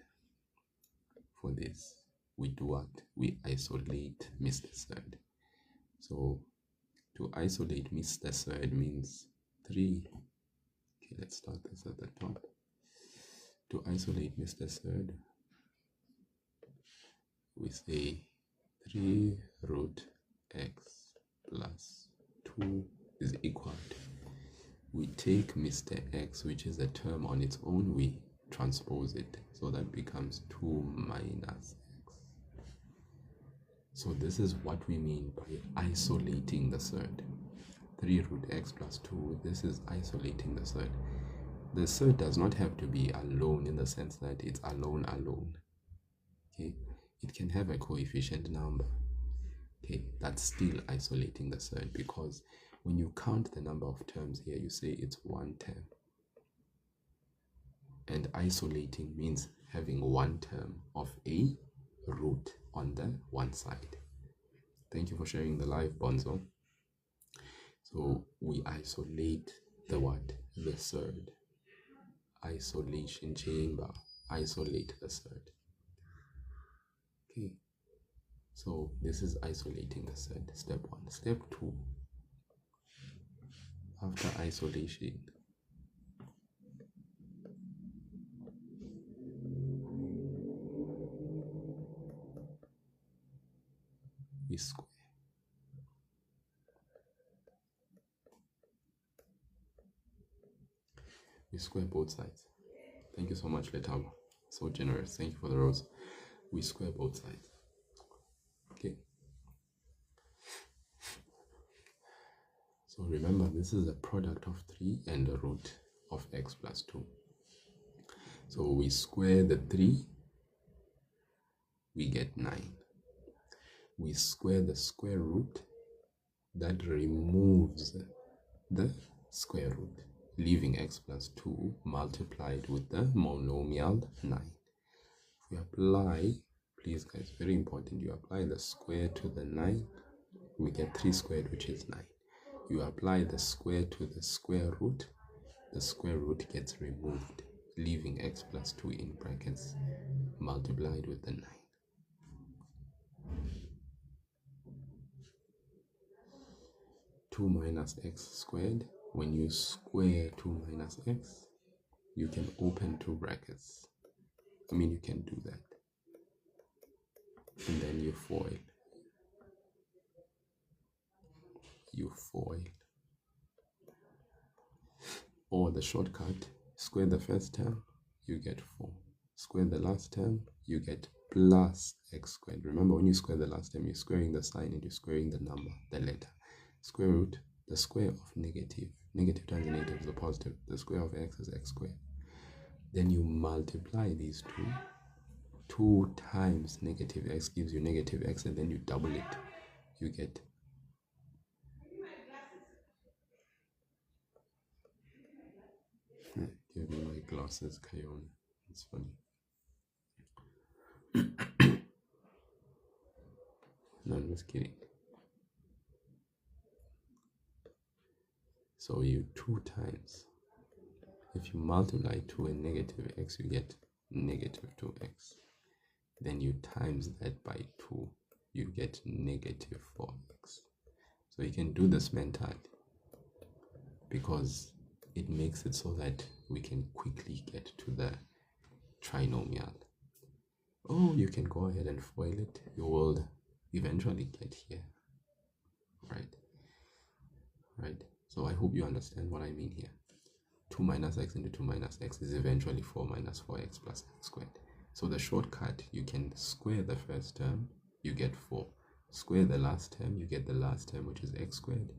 for this, we do what? We isolate Mr. Surd. So to isolate Mr. Surd means 3. Okay, let's start this at the top. To isolate Mr. Surd, we say 3 root x plus 2 is equal to, we take Mr. X, which is a term on its own, we transpose it, so that becomes 2 minus x. So this is what we mean by isolating the surd. 3 root x plus 2, this is isolating the surd. The surd does not have to be alone in the sense that it's alone. Okay, it can have a coefficient number. Okay, that's still isolating the surd, because when you count the number of terms here, you say it's 1 term. And isolating means having 1 term of a root on the one side. Thank you for sharing the live, Bonzo. So we isolate the what? The surd. Isolation chamber. Isolate the surd. Okay. So this is isolating the surd. Step 1. Step 2. After isolation, we square. We square both sides. Thank you so much, Letaba. So generous. Thank you for the rose. We square both sides. Okay. So remember, this is a product of 3 and the root of x plus 2. So we square the 3, we get 9. We square the square root, that removes the square root, leaving x plus 2 multiplied with the monomial 9. If we apply, please guys, very important, you apply the square to the 9, we get 3 squared, which is 9. You apply the square to the square root gets removed, leaving x plus 2 in brackets multiplied with the 9. Two minus x squared. When you square 2 minus x, you can open 2 brackets. You can do that. And then you foil. Or the shortcut, square the first term, you get 4. Square the last term, you get plus x squared. Remember, when you square the last term, you're squaring the sign and you're squaring the number, the letter. Square root, the square of negative. Negative times negative is a positive. The square of x is x squared. Then you multiply these two. 2 times negative x gives you negative x, and then you double it. You get give me my glasses, Kayon. It's funny. No, I'm just kidding. So you 2 times. If you multiply 2 and negative x, you get negative 2x. Then you times that by 2, you get negative 4x. So you can do this mentally, because it makes it so that we can quickly get to the trinomial. Oh, you can go ahead and foil it. You will eventually get here. Right? So I hope you understand what I mean here. 2 minus x into 2 minus x is eventually 4 minus 4x plus x squared. So the shortcut, you can square the first term, you get 4. Square the last term, you get the last term, which is x squared.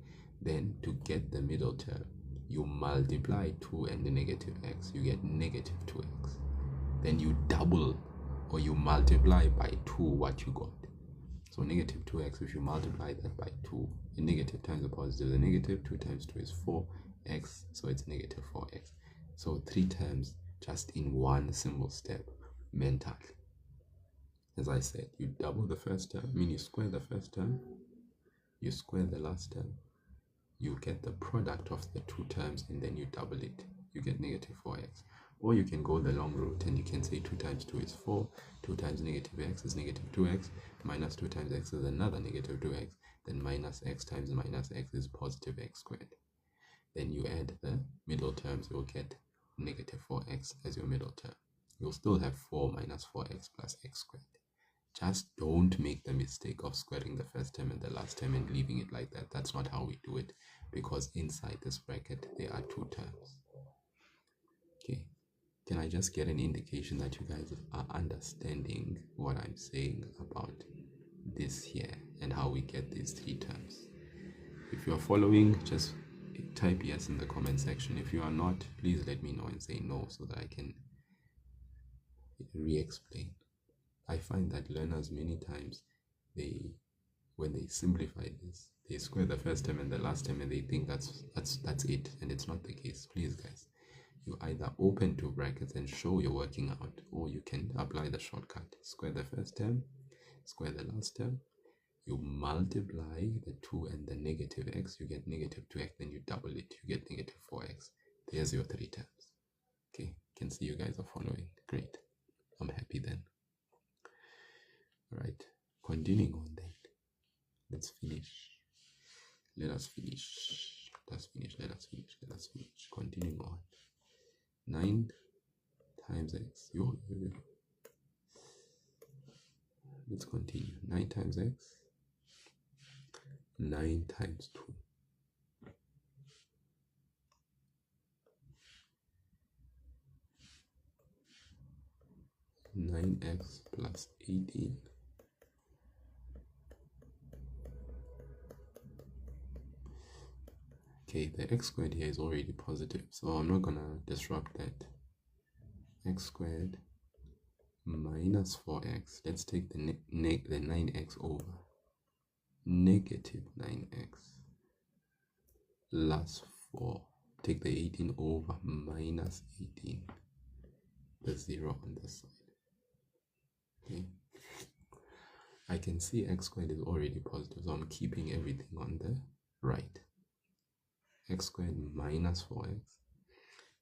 Then to get the middle term, you multiply 2 and the negative x, you get negative 2x. Then you double or you multiply by 2 what you got. So negative 2x, if you multiply that by 2, a negative times a positive, the negative 2 times 2 is 4x, so it's negative 4x. So 3 terms just in one simple step mentally. As I said, you double the first term, you square the first term, you square the last term, you get the product of the two terms, and then you double it. You get negative 4x. Or you can go the long route and you can say 2 times 2 is 4, 2 times negative x is negative 2x, minus 2 times x is another negative 2x, then minus x times minus x is positive x squared. Then you add the middle terms, you'll get negative 4x as your middle term. You'll still have 4 minus 4x plus x squared. Just don't make the mistake of squaring the first term and the last term and leaving it like that. That's not how we do it, because inside this bracket there are two terms. Okay, can I just get an indication that you guys are understanding what I'm saying about this here and how we get these three terms? If you're following, just type yes in the comment section. If you are not, please let me know and say no so that I can re-explain. I find that learners many times, when they simplify this, they square the first term and the last term and they think that's it, and it's not the case. Please guys, you either open two brackets and show you're working out, or you can apply the shortcut. Square the first term, square the last term, you multiply the 2 and the negative x, you get negative 2x, then you double it, you get negative 4x. There's your three terms. Okay, can see you guys are following. Great, I'm happy then. Right, continuing on then. Let's finish. Let us finish. Continuing on. 9 times x. Let's continue. 9 times x. 9 times 2. 9x plus 18. Okay, the x squared here is already positive, so I'm not gonna disrupt that. X squared minus 4x. Let's take the 9x over. Negative 9x plus 4. Take the 18 over, minus 18. The 0 on this side. Okay. I can see x squared is already positive, so I'm keeping everything on the right. X squared minus 4x.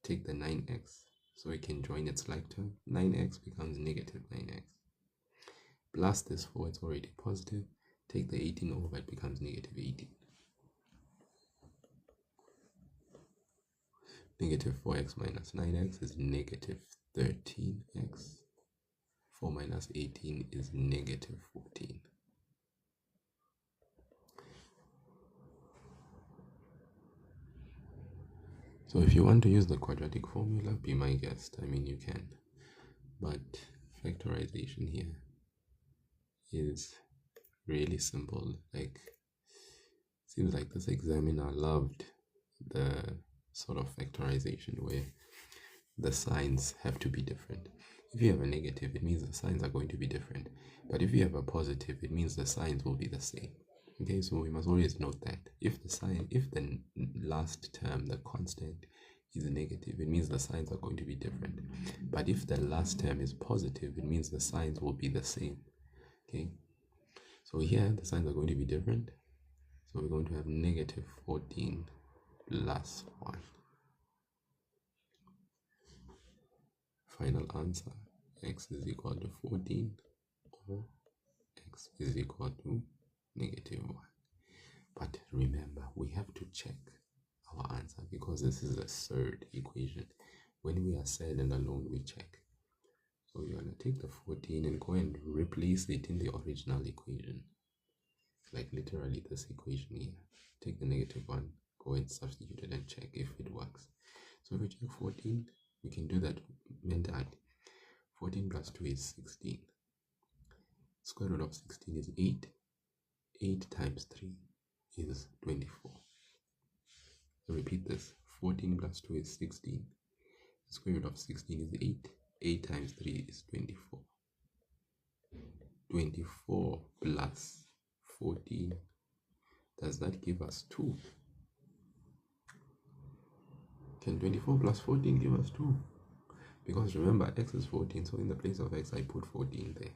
Take the 9x, so we can join its like term. 9x becomes negative 9x. Plus this 4, it's already positive. Take the 18 over, it becomes negative 18. Negative 4x minus 9x is negative 13x. 4 minus 18 is negative 14. So if you want to use the quadratic formula, be my guest. I mean, you can. But factorization here is really simple. Like, seems like this examiner loved the sort of factorization where the signs have to be different. If you have a negative, it means the signs are going to be different. But if you have a positive, it means the signs will be the same. Okay, so we must always note that if the last term, the constant, is negative, it means the signs are going to be different. But if the last term is positive, it means the signs will be the same. Okay, so here the signs are going to be different. So we're going to have negative 14 plus 1. Final answer, x is equal to 14 or x is equal to negative 1. But remember, we have to check our answer because this is a third equation. When we are sad and alone, we check. So you're going to take the 14 and go and replace it in the original equation. Like literally this equation here. Take the negative 1, go and substitute it and check if it works. So if we check 14, we can do that mentally. 14 plus 2 is 16. Square root of 16 is 8. 8 times 3 is 24. So repeat this. 14 plus 2 is 16. Square root of 16 is 8. 8 times 3 is 24. 24 plus 14, does that give us 2? Can 24 plus 14 give us 2? Because remember, x is 14, so in the place of x, I put 14 there.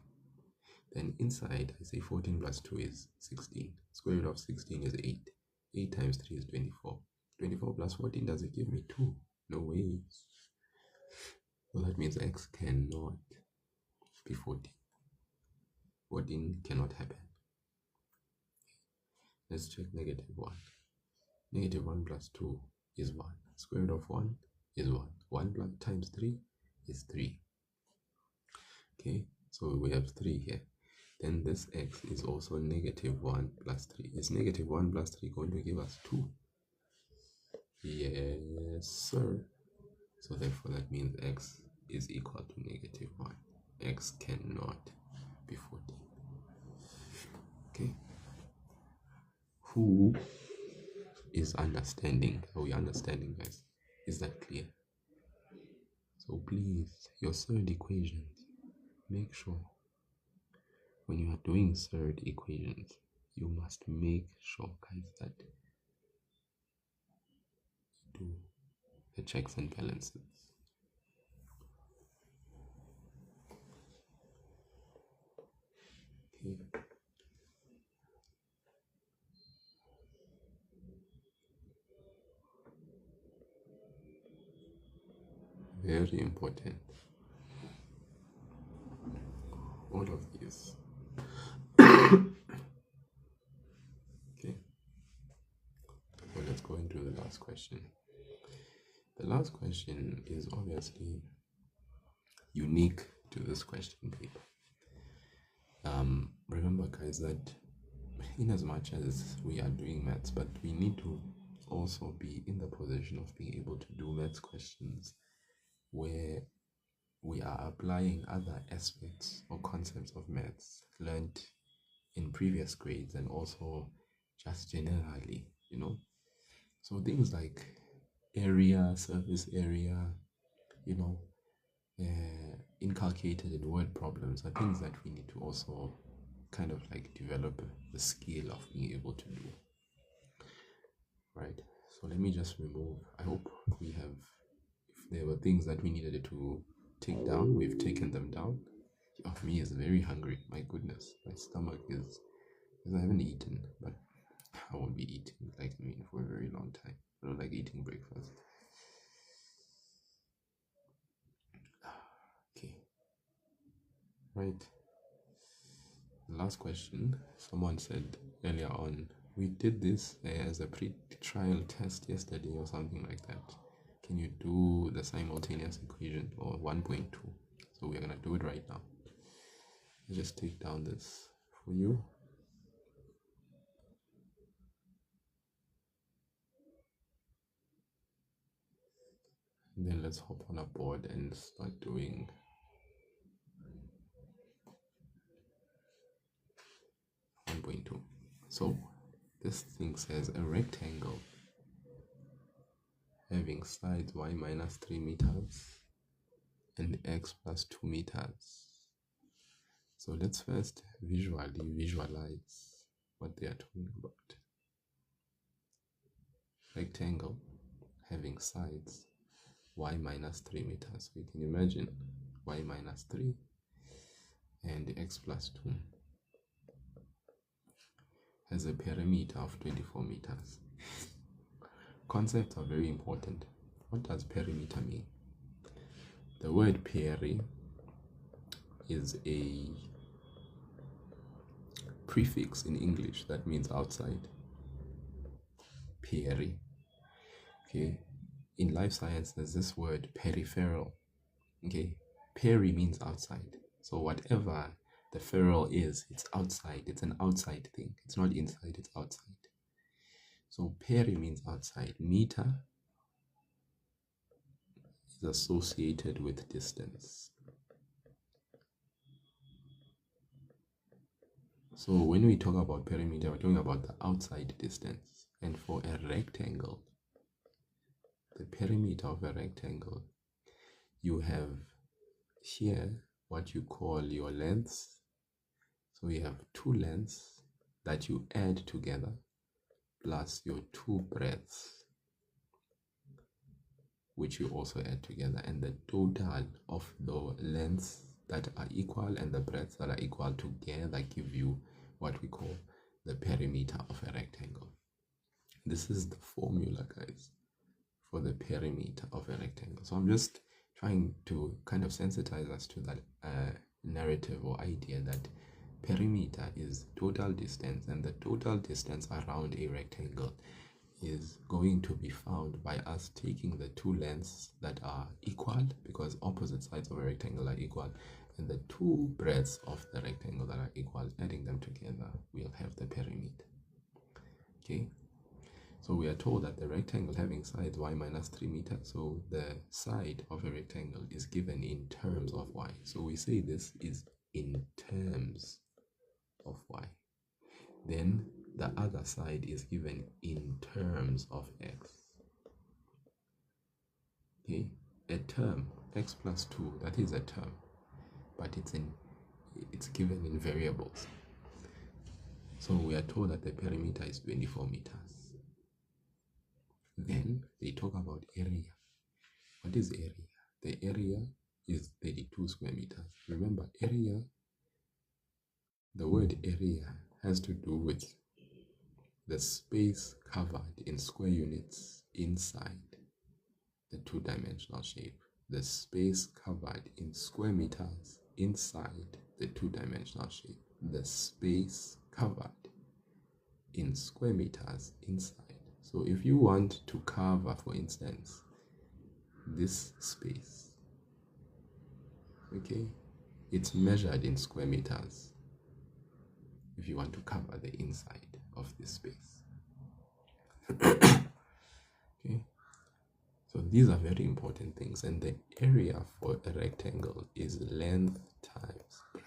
Then inside, I say 14 plus 2 is 16. Square root of 16 is 8. 8 times 3 is 24. 24 plus 14, does it give me 2? No way. So that means x cannot be 14. 14 cannot happen. Let's check negative 1. Negative 1 plus 2 is 1. Square root of 1 is 1. 1 plus times 3 is 3. Okay, so we have 3 here. Then this x is also negative 1 plus 3. Is negative 1 plus 3 going to give us 2? Yes, sir. So therefore that means x is equal to negative 1. X cannot be 14. Okay. Who is understanding? Are we understanding, guys? Is that clear? So please, your third equations, make sure when you are doing third equations, you must make sure, guys, that you do the checks and balances. Okay. Very important. All of these. Okay. So let's go into the last question. The last question is obviously unique to this question paper. Remember, guys, that in as much as we are doing maths, but we need to also be in the position of being able to do maths questions where we are applying other aspects or concepts of maths learned in previous grades and also just generally, so things like area, surface area, inculcated in word problems are things that we need to also kind of like develop the skill of being able to do. Right, so let me just remove, I hope we have, if there were things that we needed to take down, we've taken them down. Of me is very hungry, my goodness, my stomach is, because I haven't eaten, but I won't be eating for a very long time. I don't like eating breakfast. Okay, right. Last question. Someone said earlier on, we did this as a pre-trial test yesterday or something like that. Can you do the simultaneous equation or 1.2? So we're gonna do it right now. I'll just take down this for you. And then let's hop on a board and start doing 1.2. So this thing says a rectangle having sides y minus 3 meters and x plus 2 meters. So let's first visualize what they are talking about. Rectangle having sides y minus 3 meters. So you can imagine y minus 3 and x plus 2 has a perimeter of 24 meters. Concepts are very important. What does perimeter mean? The word peri is a prefix in English that means outside. Peri. Okay. In life science, there's this word peripheral. Okay. Peri means outside. So whatever the feral is, it's outside. It's an outside thing. It's not inside, it's outside. So peri means outside. Meter is associated with distance. So when we talk about perimeter, we're talking about the outside distance. And for a rectangle, the perimeter of a rectangle, you have here what you call your lengths So we have two lengths that you add together plus your two breadths, which you also add together, and the total of the lengths that are equal and the breadths that are equal together give you what we call the perimeter of a rectangle. This is the formula, guys, for the perimeter of a rectangle. So I'm just trying to kind of sensitize us to that narrative or idea that perimeter is total distance, and the total distance around a rectangle is going to be found by us taking the two lengths that are equal, because opposite sides of a rectangle are equal, and the two breadths of the rectangle that are equal, adding them together, we'll have the perimeter. Okay, so we are told that the rectangle having sides y minus 3 meters, so the side of a rectangle is given in terms of y. So we say this is in terms of y. Then the other side is given in terms of x. Okay, a term, x plus 2, that is a term, but it's given in variables. So we are told that the perimeter is 24 meters. Then they talk about area. What is area? The area is 32 square meters. Remember, area, the word area has to do with the space covered in square units inside the two-dimensional shape. The space covered in square meters inside the two-dimensional shape. The space covered in square meters inside. So if you want to cover, for instance, this space, okay, it's measured in square meters if you want to cover the inside of this space. Okay, so these are very important things, and the area for a rectangle is length times breadth.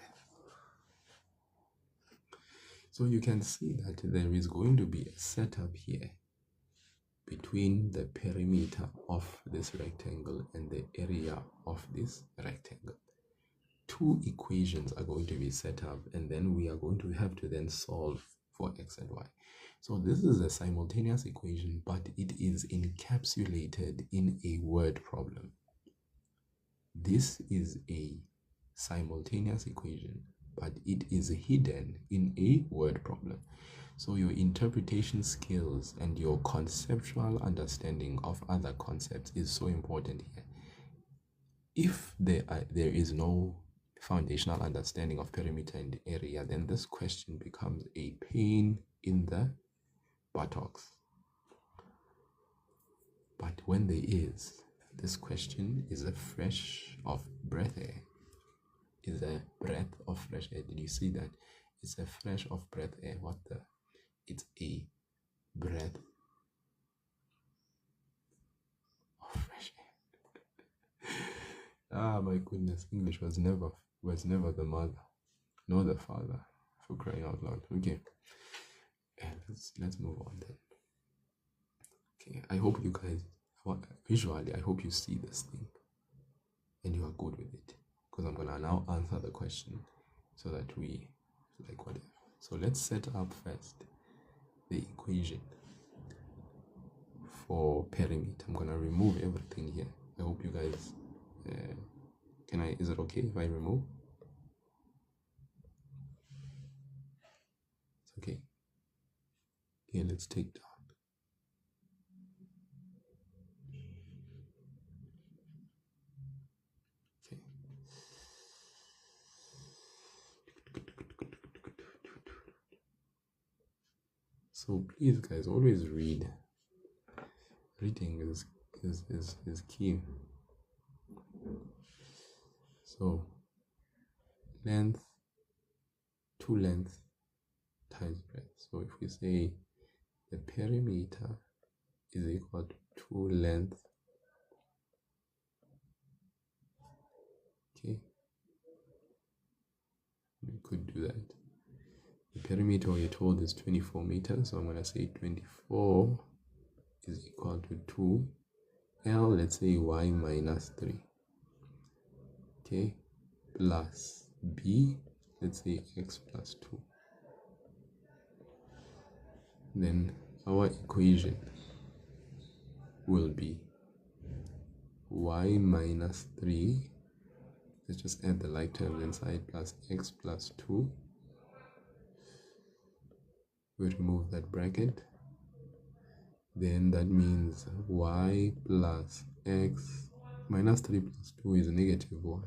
So you can see that there is going to be a setup here between the perimeter of this rectangle and the area of this rectangle. Two equations are going to be set up, and then we are going to have to then solve for x and y. So this is a simultaneous equation, but it is encapsulated in a word problem. This is a simultaneous equation, but it is hidden in a word problem. So your interpretation skills and your conceptual understanding of other concepts is so important here. If there is no foundational understanding of perimeter and area, then this question becomes a pain in the buttocks. But when there is, this question is a fresh of breath air. Is a breath of fresh air. Did you see that? It's a fresh of breath air. What the? It's a breath of fresh air. Ah, my goodness, English was never the mother, nor the father, for crying out loud. Okay, let's move on then. Okay, I hope you guys visually, I hope you see this thing and you are good with it, because I'm gonna now answer the question so that we like whatever. So let's set up first the equation for perimeter. I'm gonna remove everything here. I hope you guys is it okay if I remove? It's okay. Okay, let's take down. Okay. So please guys, always read. Reading is key. So length, two length times breadth. So if we say the perimeter is equal to two length, okay, we could do that. The perimeter we're told is 24 meters, so I'm going to say 24 is equal to 2 L, let's say y minus 3, okay, plus B let's say x plus 2. Then our equation will be y minus 3. Let's just add the like terms inside, plus x plus 2. We remove that bracket. Then that means y plus x minus 3 plus 2 is negative 1.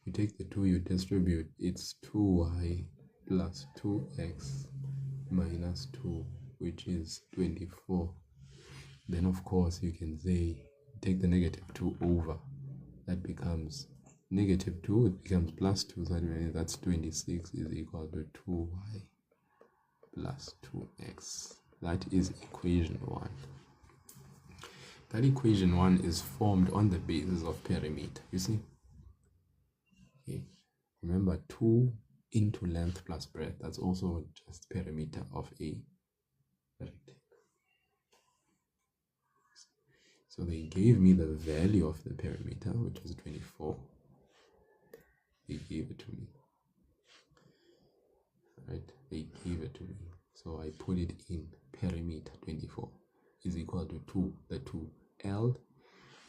You take the 2, you distribute, it's 2y plus 2x minus 2, which is 24. Then of course you can say, take the negative 2 over. That becomes negative 2, it becomes plus 2, so that's 26 is equal to 2y plus 2x. That is equation 1. That equation 1 is formed on the basis of perimeter. You see? Okay. Remember, 2 into length plus breadth. That's also just perimeter of a rectangle. So they gave me the value of the perimeter, which is 24. They gave it to me. Right? They gave it to me. So I put it in perimeter 24 is equal to 2. The 2 L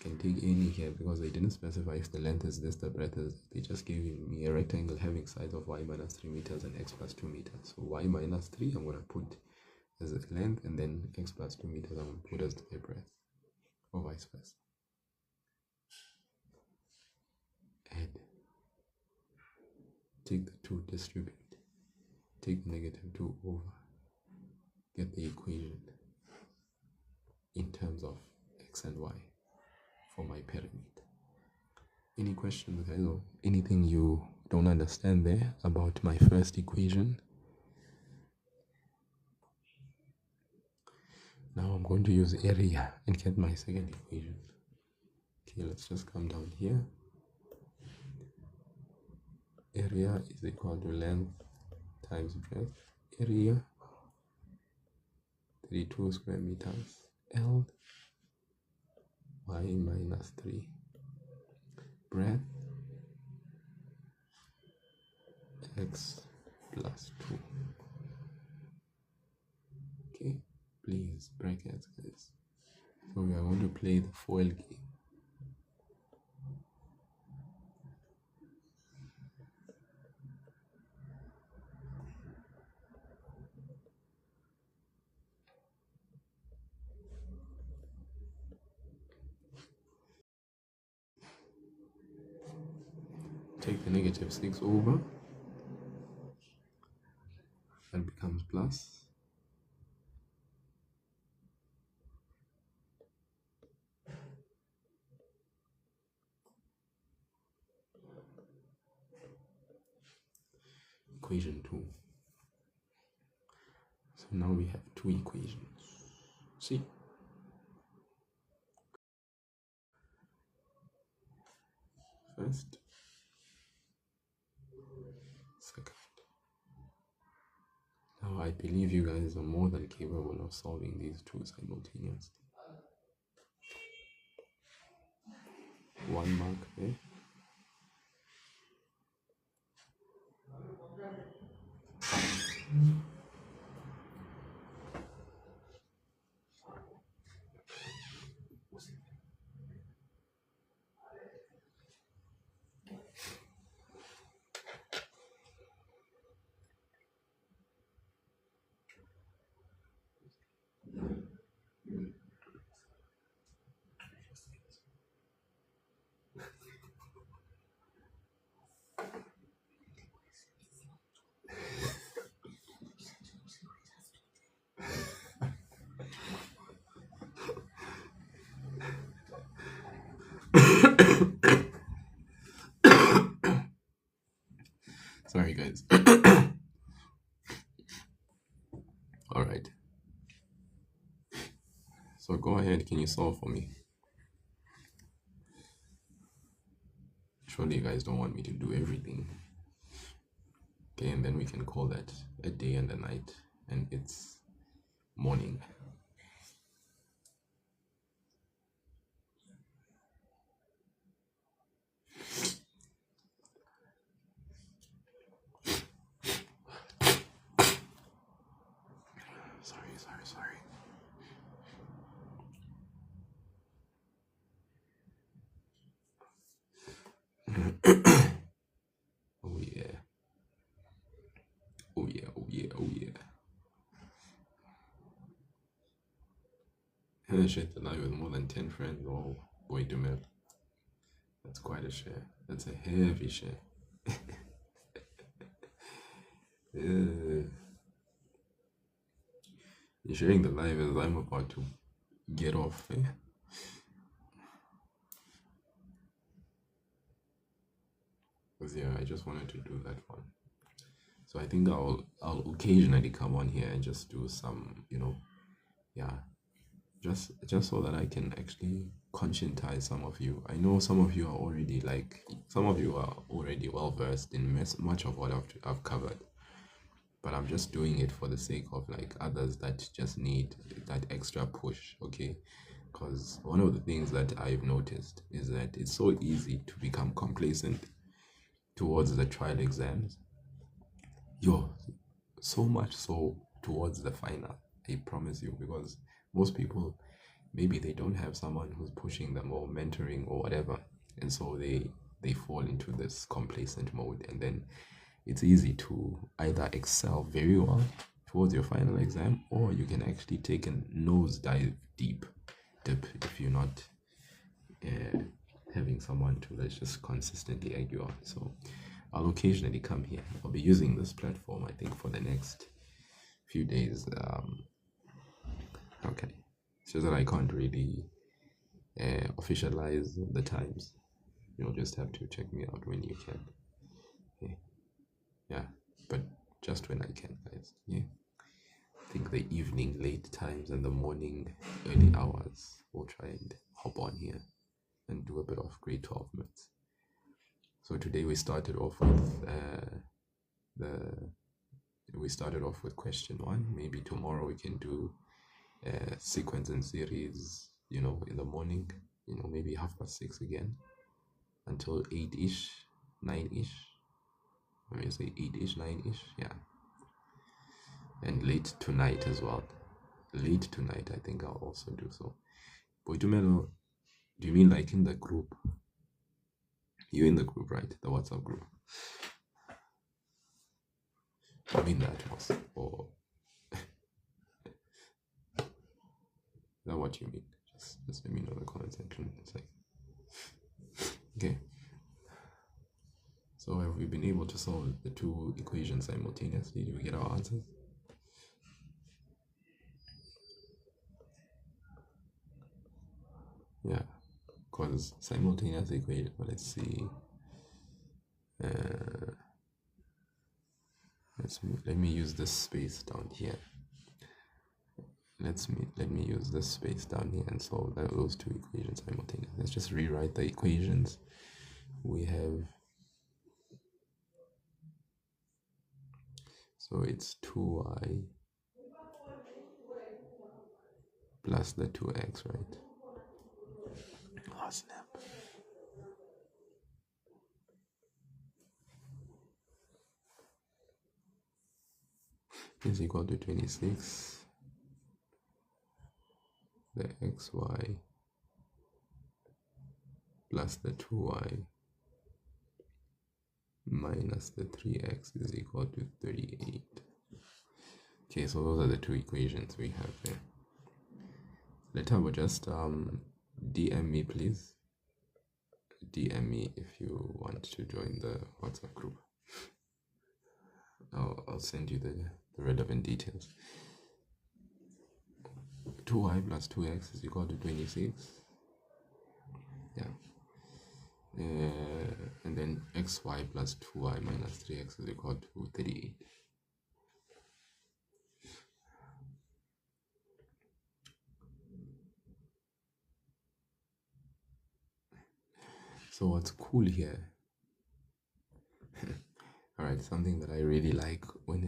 can take any here because they didn't specify if the length is this, the breadth is. They just gave me a rectangle having sides of y minus 3 meters and x plus 2 meters. So y minus 3 I'm going to put as the length, and then x plus 2 meters I'm going to put as the breadth, or vice versa. Add. Take the 2, distribute. Take the negative 2 over. Get the equation in terms of x and y for my perimeter. Any questions, guys, or anything you don't understand there about my first equation? Now I'm going to use area and get my second equation. Okay, let's just come down here. Area is equal to length times breadth. Area 32 square meters. L y minus 3. Breadth x plus 2. Okay, please brackets, guys. So we are going to play the FOIL game. Take the negative 6 over. That becomes plus. Equation 2. So now we have 2 equations. See? First, second. Now I believe you guys are more than capable of solving these 2 simultaneously. 1 mark there. Sorry, guys. All right. So go ahead. Can you solve for me? Surely you guys don't want me to do everything. Okay, and then we can call that a day and a night, and it's morning. Oh yeah. Oh yeah. Oh yeah. Oh yeah. And share the live with more than 10 friends. Oh, boy, do man. That's quite a share. That's a heavy share. You're sharing the live as I'm about to get off. Eh? 'Cause, yeah, I just wanted to do that one. So I think I'll occasionally come on here and just do some, yeah, just so that I can actually conscientize some of you. I know some of you are already well versed in much of what I've covered, but I'm just doing it for the sake of like others that just need that extra push, okay? Because one of the things that I've noticed is that it's so easy to become complacent towards the trial exams. Yo, so much so towards the final, I promise you, because most people, maybe they don't have someone who's pushing them or mentoring or whatever, and so they fall into this complacent mode, and then it's easy to either excel very well towards your final exam, or you can actually take a nosedive dip if you're not uh, having someone to let's just consistently egg you on. So I'll occasionally come here. I'll be using this platform, I think, for the next few days. Okay, it's just that I can't really officialize the times. You'll just have to check me out when you can. Okay. Yeah, but just when I can, guys. Yeah, I think the evening late times and the morning early hours, we'll try and hop on here and do a bit of grade 12 minutes. So today we started off with question one. Maybe tomorrow we can do sequence and series, in the morning, maybe 6:30 again until 8-ish, 9-ish. Let me say 8-ish, 9-ish, yeah. And late tonight as well. Late tonight, I think I'll also do so. Boitumelo, do you mean like in the group? You're in the group, right? The WhatsApp group. I mean that was, or is that what you mean? Just let me know in the comment section. It's like, okay. So have we been able to solve the two equations simultaneously? Do we get our answers? Yeah, because simultaneous equation. Well, let's see. Let me use this space down here. Let me use this space down here and solve those two equations simultaneously. Let's just rewrite the equations. We have, so it's 2y plus the 2x, right? Oh snap. Is equal to 26. The xy plus the 2y minus the 3x is equal to 38. Okay, so those are the two equations we have there. Later, will just DM me, please. DM me if you want to join the WhatsApp group. I'll send you the relevant details. 2y plus 2x is equal to 26. Yeah. And then xy plus 2y minus 3x is equal to 38. So what's cool here? All right, something that I really like when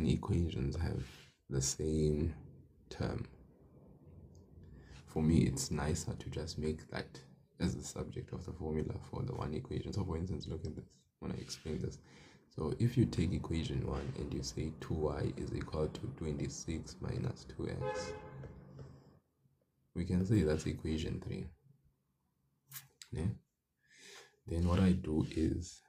equations have the same term. For me, it's nicer to just make that as the subject of the formula for the one equation. So for instance, look at this when I explain this. So if you take equation 1 and you say 2y is equal to 26 minus 2x, we can say that's equation 3. Yeah? Then what I do is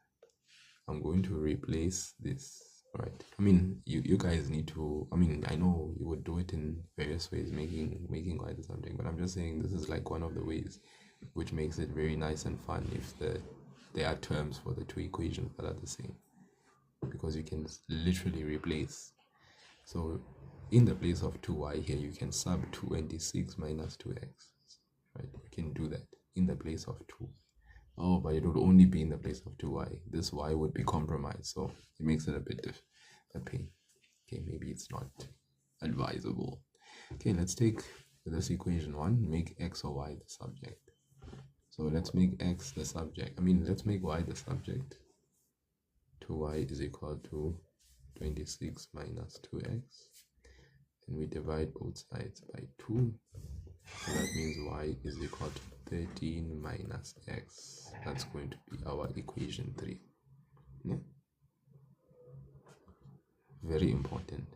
I'm going to replace this, right? I mean, you guys need to, I mean, I know you would do it in various ways, making y the subject, but I'm just saying this is like one of the ways which makes it very nice and fun if there are terms for the two equations that are the same, because you can literally replace. So in the place of 2y here, you can sub 26 minus 2x, right? You can do that in the place of 2. Oh, but it would only be in the place of 2y. This y would be compromised, so it makes it a bit of a pain. Okay, maybe it's not advisable. Okay, let's take this equation 1, make x or y the subject. So let's make x the subject. I mean, let's make y the subject. 2y is equal to 26 minus 2x. And we divide both sides by 2. So that means y is equal to 13 minus x. That's going to be our equation 3. Yeah? Very important.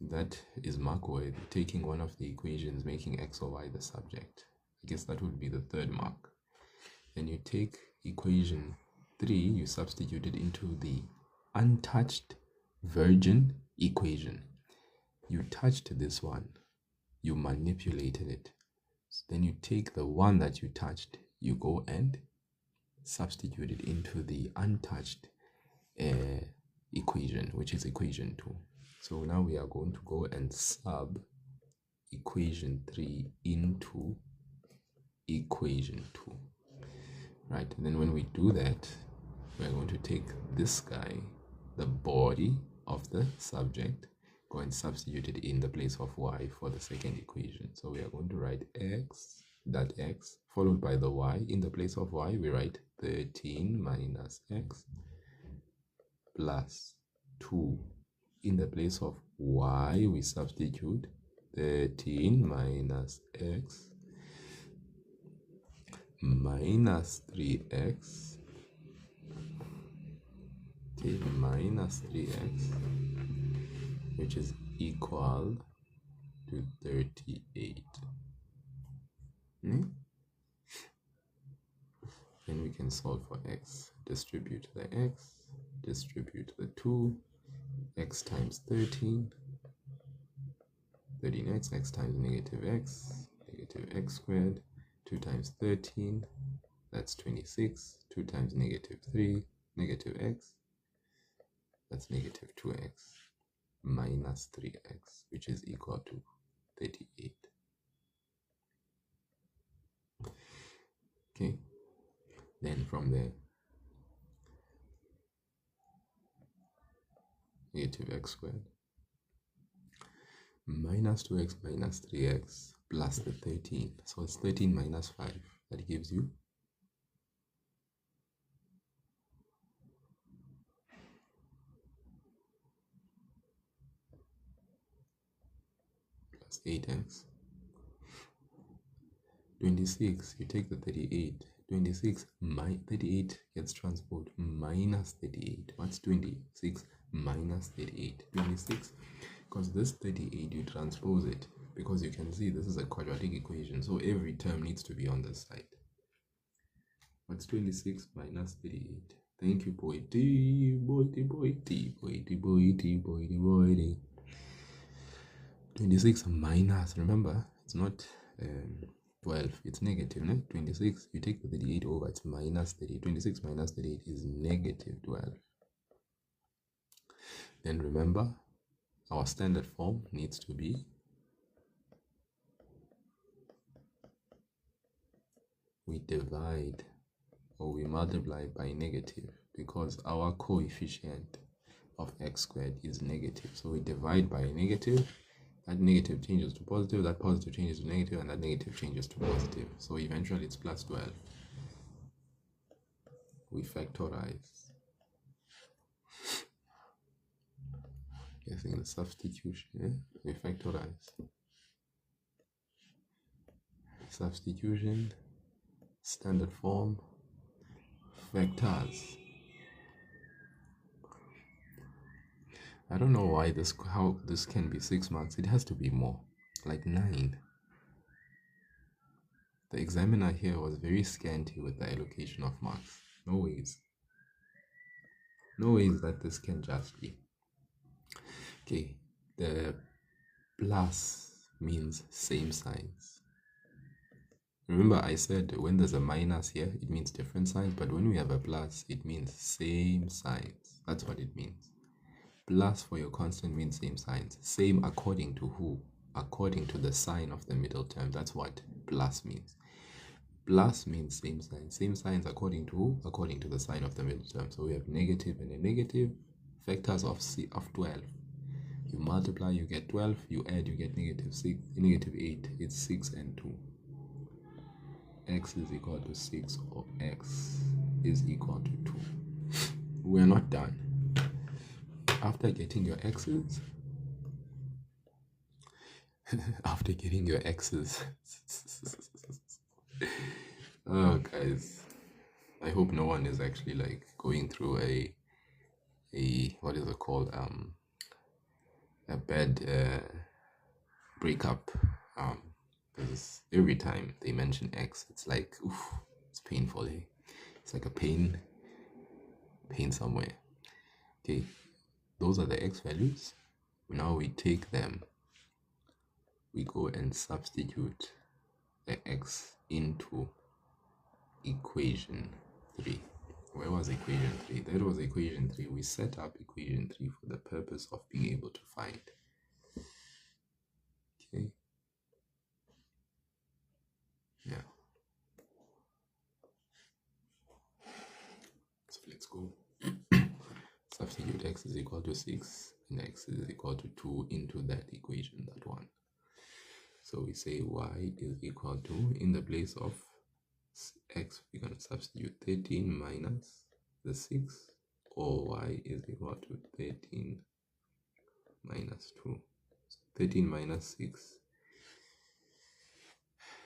That is mark worthy. Taking one of the equations, making x or y the subject. I guess that would be the third mark. Then you take equation 3, you substitute it into the untouched virgin equation. You touched this one, you manipulated it. So then you take the one that you touched, you go and substitute it into the untouched equation, which is equation 2. So now we are going to go and sub equation 3 into equation 2. Right, and then when we do that, we're going to take this guy, the body of the subject, go and substitute it in the place of y for the second equation. So we are going to write x, that x, followed by the y. In the place of y, we write 13 minus x plus 2. In the place of y, we substitute 13 minus x minus 3x, okay, minus 3x, which is equal to 38. Then we can solve for x. Distribute the x, distribute the 2, x times 13, 13x, x times negative x squared, 2 times 13, that's 26, 2 times negative 3, negative x, that's negative 2x, minus 3x, which is equal to 38. Okay, then from there, negative x squared minus 2x minus 3x plus the 13. So it's 13 minus 5. That gives you plus 8x. 26, you take the 38. 26 38 gets transposed minus 38. What's 26 minus 38? 26, because this 38 you transpose it, because you can see this is a quadratic equation, so every term needs to be on this side. What's 26 minus 38? Thank you, Boydie. 26 minus, remember, it's not 12, it's negative, no? 26, you take the 38 over, it's minus 38. 26 minus 38 is negative 12. Then remember, our standard form needs to be we divide or we multiply by negative, because our coefficient of x squared is negative. So we divide by a negative, that negative changes to positive, that positive changes to negative, and that negative changes to positive. So eventually it's plus 12. We factorize. Guessing the substitution, we factorize. Substitution, standard form, vectors. I don't know why how this can be 6 marks. It has to be more, like 9. The examiner here was very scanty with the allocation of marks. No ways. No ways that this can just be. Okay, the plus means same signs. Remember I said when there's a minus here, it means different signs, but when we have a plus, it means same signs. That's what it means. Plus for your constant means same signs. Same according to who? According to the sign of the middle term. That's what plus means. Plus means same signs. Same signs according to who? According to the sign of the middle term. So we have negative and a negative, factors of 12. You multiply, you get 12. You add, you get negative 6, negative 8. It's 6 and 2. X is equal to 6 or X is equal to 2. We're not done. After getting your X's, oh guys, I hope no one is actually like going through a what is it called, a bad breakup, because every time they mention X, it's like, oof, it's painful, eh? It's like a pain somewhere. Okay, those are the X values. Now we take them, we go and substitute the X into equation 3. Where was equation 3? That was equation 3. We set up equation 3 for the purpose of being able to find. Okay. Yeah. So let's go. Substitute X is equal to 6 and X is equal to 2 into that equation, that one. So we say Y is equal to, in the place of X, we're going to substitute 13 minus the 6, or Y is equal to 13 minus 2. So 13 minus 6.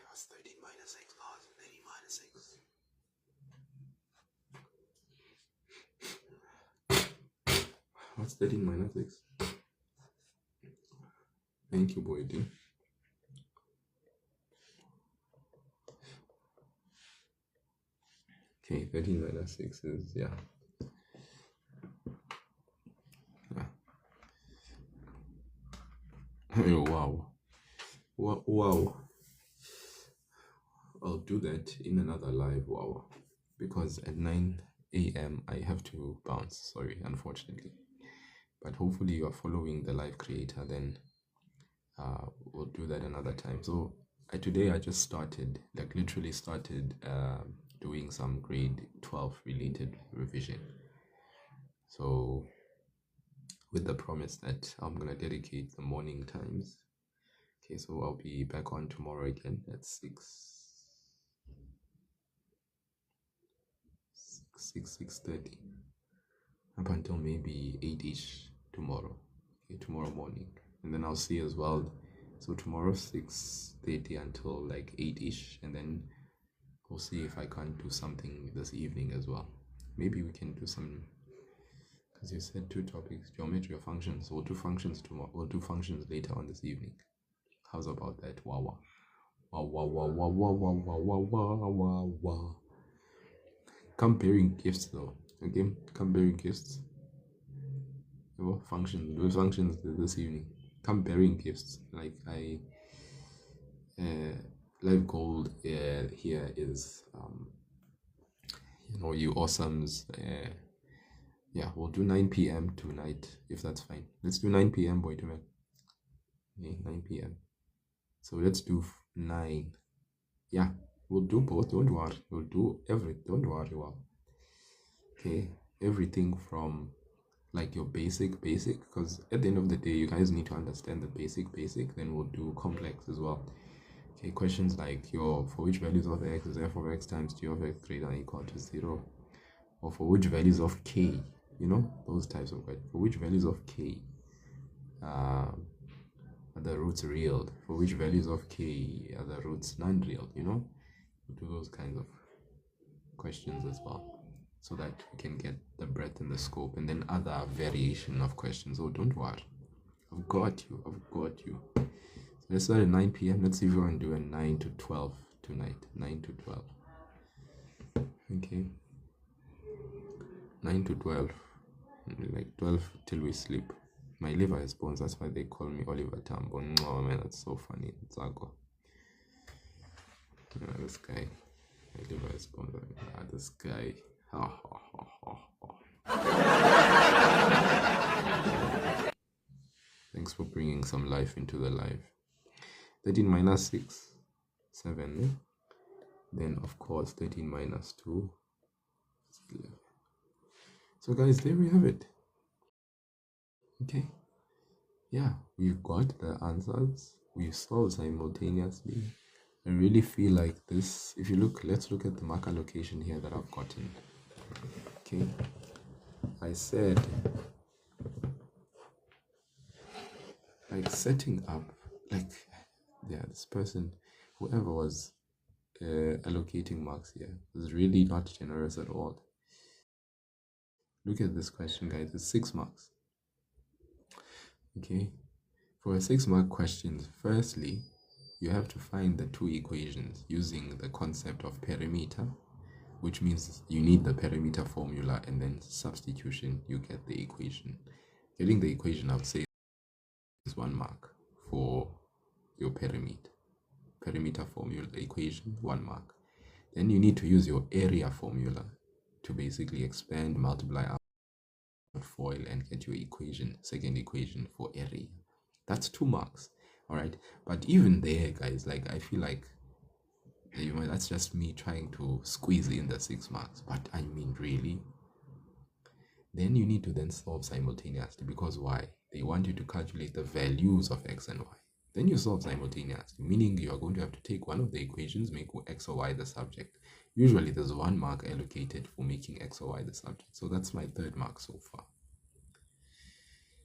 What's 13 minus 6? Oh, 13 minus 6. What's 13 minus 6? Thank you, boy. Okay, 13 minus 6 is, yeah. Oh, wow. I'll do that in another live, wow. Because at 9 a.m. I have to bounce, sorry, unfortunately. But hopefully you are following the live creator, then we'll do that another time. So today I just started, like literally started doing some grade 12 related revision. So with the promise that I'm going to dedicate the morning times. Okay, so I'll be back on tomorrow again at 6:30 up until maybe 8ish tomorrow. Okay, tomorrow morning. And then I'll see as well. So tomorrow 6:30 until like 8ish, and then we'll see if I can't do something this evening as well. Maybe we can do some, because you said 2 topics, geometry or functions. We'll do functions tomorrow. We'll do functions later on this evening. How's about that? Wow. Come bearing gifts though. Okay, come bearing gifts. Functions. Do functions this evening. Come bearing gifts. Like live gold here is you awesomes. Yeah, we'll do 9 p.m. tonight if that's fine. Let's do 9 p.m. boy to man. Okay, 9 p.m. So let's do 9. Yeah, we'll do both. Don't worry. We'll do everything. Don't worry. Well, okay, everything from like your basic, because at the end of the day, you guys need to understand the basic. Then we'll do complex as well. Okay, questions like for which values of x is f of x times g of x greater than or equal to 0, or for which values of k, those types of questions. For which values of k are the roots real? For which values of k are the roots non-real? We'll do those kinds of questions as well, so that we can get the breadth and the scope, and then other variation of questions. Oh, don't worry, I've got you. So let's start at 9 p.m. Let's see if we can do a 9 to 12 tonight. 9 to 12. Okay. 9 to 12. Like 12 till we sleep. My liver is bones. That's why they call me Oliver Tambo. Oh man, that's so funny. Zago. This guy. My liver is bones. This guy. Ha ha ha ha ha. Thanks for bringing some life into the life. 13 minus 6, 7. Eh? Then, of course, 13 minus 2 is 11. So, guys, there we have it. Okay. Yeah, we've got the answers. We've solved simultaneously. I really feel like this. If you look, let's look at the mark allocation here that I've gotten. Okay. I said, like, setting up, like, yeah, this person, whoever was allocating marks here was really not generous at all. Look at this question, guys. It's 6 marks. Okay. For a 6-mark question, firstly, you have to find the 2 equations using the concept of perimeter, which means you need the perimeter formula, and then substitution, you get the equation. Getting the equation, I would say, is 1 mark for your perimeter formula, the equation, 1 mark. Then you need to use your area formula to basically expand, multiply out, FOIL, and get your equation, second equation for area. That's 2 marks. All right. But even there, guys, like, I feel like that's just me trying to squeeze in the 6 marks. But I mean, really? Then you need to then solve simultaneously, because why? They want you to calculate the values of x and y. Then you solve simultaneously, meaning you are going to have to take one of the equations, make x or y the subject. Usually there's 1 mark allocated for making x or y the subject. So that's my 3rd mark so far.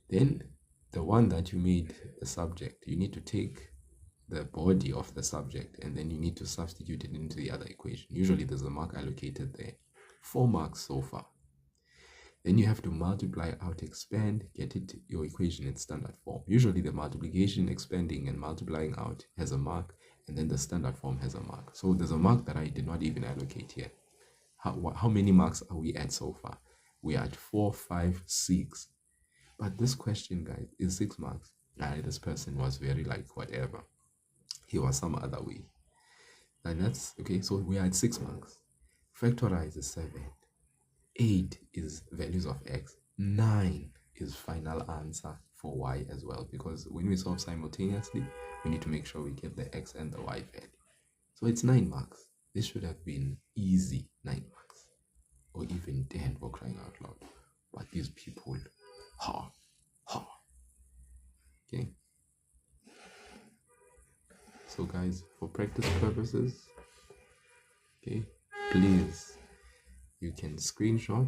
Then the one that you made the subject, you need to take the body of the subject, and then you need to substitute it into the other equation. Usually there's a mark allocated there. 4 marks so far. Then you have to multiply out, expand, get it your equation in standard form. Usually the multiplication, expanding, and multiplying out has a mark, and then the standard form has a mark. So there's a mark that I did not even allocate here. How many marks are we at so far? We are at 4, 5, 6. But this question, guys, is 6 marks. This person was very like whatever. He was some other way. And that's okay. So we are at 6 marks. Factorize is 7. 8 is values of x. 9 is final answer for y as well. Because when we solve simultaneously, we need to make sure we get the x and the y value. So it's 9 marks. This should have been easy 9 marks. Or even 10 for crying out loud. But these people, okay. So guys, for practice purposes, okay, please, you can screenshot,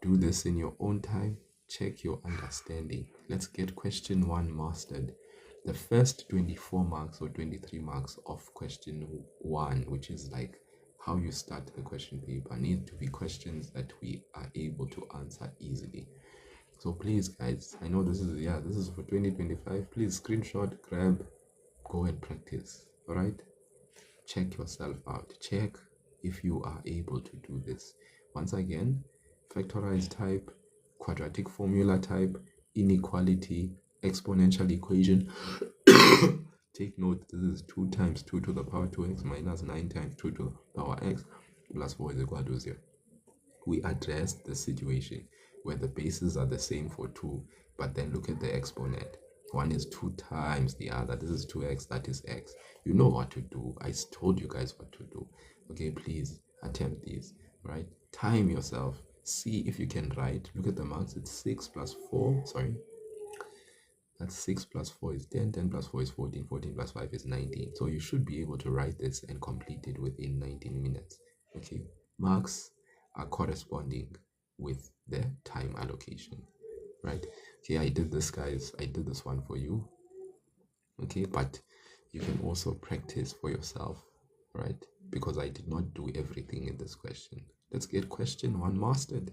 do this in your own time, check your understanding. Let's get question 1 mastered. The first 24 marks or 23 marks of question 1, which is like how you start the question paper, need to be questions that we are able to answer easily. So please, guys, I know this is for 2025. Please screenshot, grab, go and practice. All right, check yourself out. Check if you are able to do this. Once again, factorize type, quadratic formula type, inequality, exponential equation. Take note, this is 2 times 2 to the power 2x minus 9 times 2 to the power x plus 4 is equal to 0. We addressed the situation where the bases are the same for 2, but then look at the exponent. One is 2 times the other. This is 2x, that is x. You know what to do. I told you guys what to do. Okay, please attempt these, right? Time yourself. See if you can write. Look at the marks. It's 6 plus 4. Sorry. That's 6 plus 4 is 10. 10 plus 4 is 14. 14 plus 5 is 19. So you should be able to write this and complete it within 19 minutes. Okay. Marks are corresponding with the time allocation, right? Okay, I did this, guys. I did this one for you. Okay, but you can also practice for yourself, right? Because I did not do everything in this question. Let's get question 1 mastered.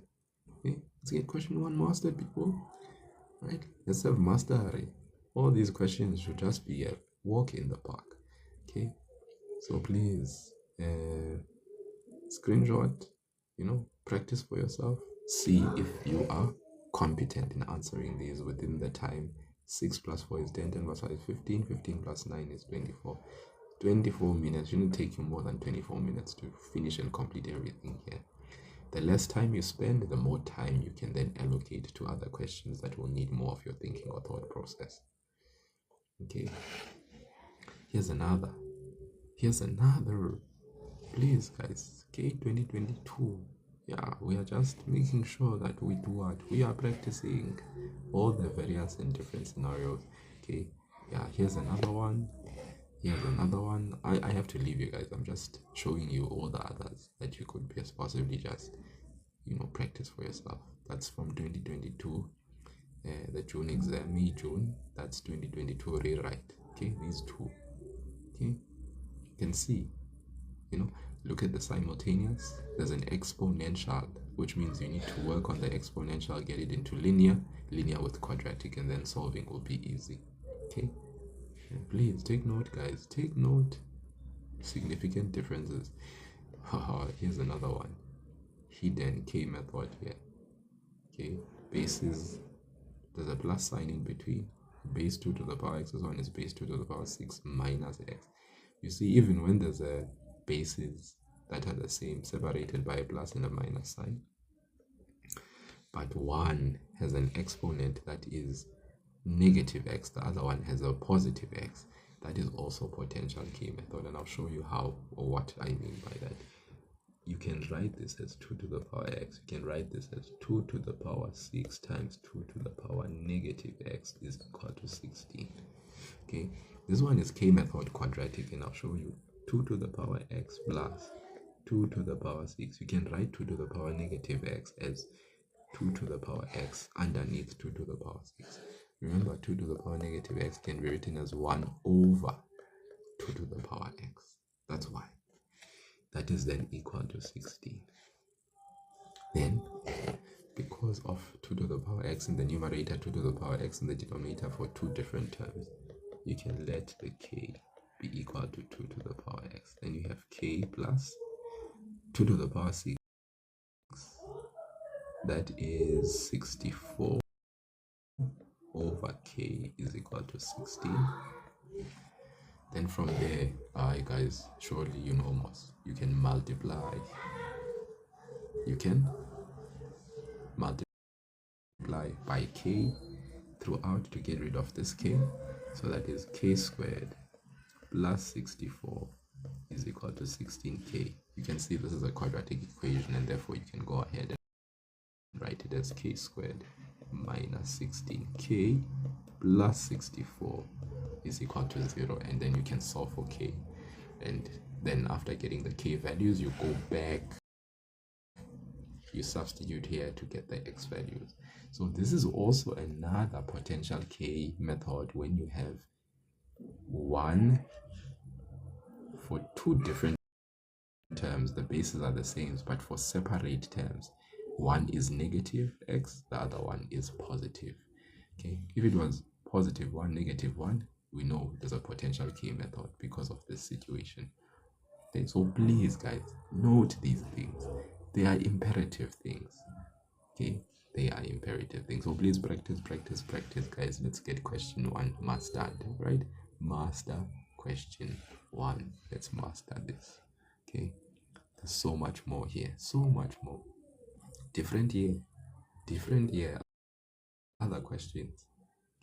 Okay, let's get question 1 mastered, people. Right? Let's have mastery. All these questions should just be a walk in the park. Okay, so please screenshot, practice for yourself. See if you are competent in answering these within the time. 6 plus 4 is 10, 10 plus 5 is 15, 15 plus 9 is 24. 24 minutes shouldn't take you more than 24 minutes to finish and complete everything here. The less time you spend, the more time you can then allocate to other questions that will need more of your thinking or thought process. Okay. Here's another. Please, guys. Okay, 2022. Yeah, we are just making sure that we do what? We are practicing all the various and different scenarios. Okay. Yeah, here's another one. I have to leave you guys. I'm just showing you all the others that you could possibly just practice for yourself. That's from 2022. The June exam, June, that's 2022 rewrite. Okay, these two. Okay, you can see, look at the simultaneous. There's an exponential, which means you need to work on the exponential, get it into linear with quadratic, and then solving will be easy. Okay, and please take note, guys. Take note. Significant differences. Here's another one. Hidden K method here. Okay, bases. There's a plus sign in between. Base 2 to the power x is 1 is base 2 to the power 6 minus x. You see, even when there's a bases that are the same, separated by a plus and a minus sign, but one has an exponent that is negative x, the other one has a positive x, that is also potential K method, and I'll show you how or what I mean by that. You can write this as 2 to the power x. You can write this as 2 to the power 6 times 2 to the power negative x is equal to 16. Okay, this one is K method quadratic, and I'll show you 2 to the power x plus 2 to the power 6. You can write 2 to the power negative x as 2 to the power x underneath 2 to the power 6. Remember, 2 to the power negative x can be written as 1 over 2 to the power x. That's why. That is then equal to 16. Then, because of 2 to the power x in the numerator, 2 to the power x in the denominator for two different terms, you can let the k be equal to 2 to the power x. Then you have k plus 2 to the power 6. That is 64 over k is equal to 16. Then from there, guys, surely you know most. You can multiply. You can multiply by k throughout to get rid of this k. So that is k squared plus 64 is equal to 16k. You can see this is a quadratic equation, and therefore you can go ahead and write it as k squared minus 16k plus 64 is equal to 0, and then you can solve for k. And then after getting the k values, you go back, you substitute here to get the x values. So this is also another potential k method when you have one for two different terms, the bases are the same, but for separate terms, one is negative x, the other one is positive. Okay, if it was positive 1, negative 1, we know there's a potential k method because of this situation. Okay, so please, guys, note these things. They are imperative things. Okay, they are imperative things. So please practice, guys. Let's get question 1 mastered, right? Master question 1. Let's master this. Okay, there's so much more here, so much more. Different year, other questions.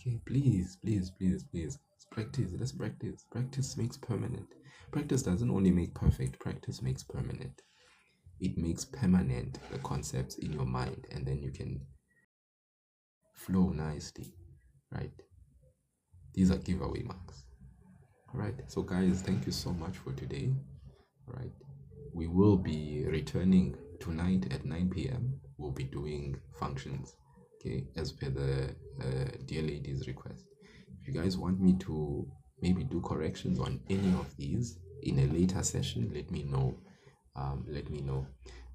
Okay, please, practice. Let's practice. Practice makes permanent. Practice doesn't only make perfect, practice makes permanent. It makes permanent the concepts in your mind, and then you can flow nicely, right? These are giveaway marks. All right, so guys, thank you so much for today. All right, we will be returning tonight at 9 p.m. We'll be doing functions, okay, as per the dear lady's request. If you guys want me to maybe do corrections on any of these in a later session, let me know.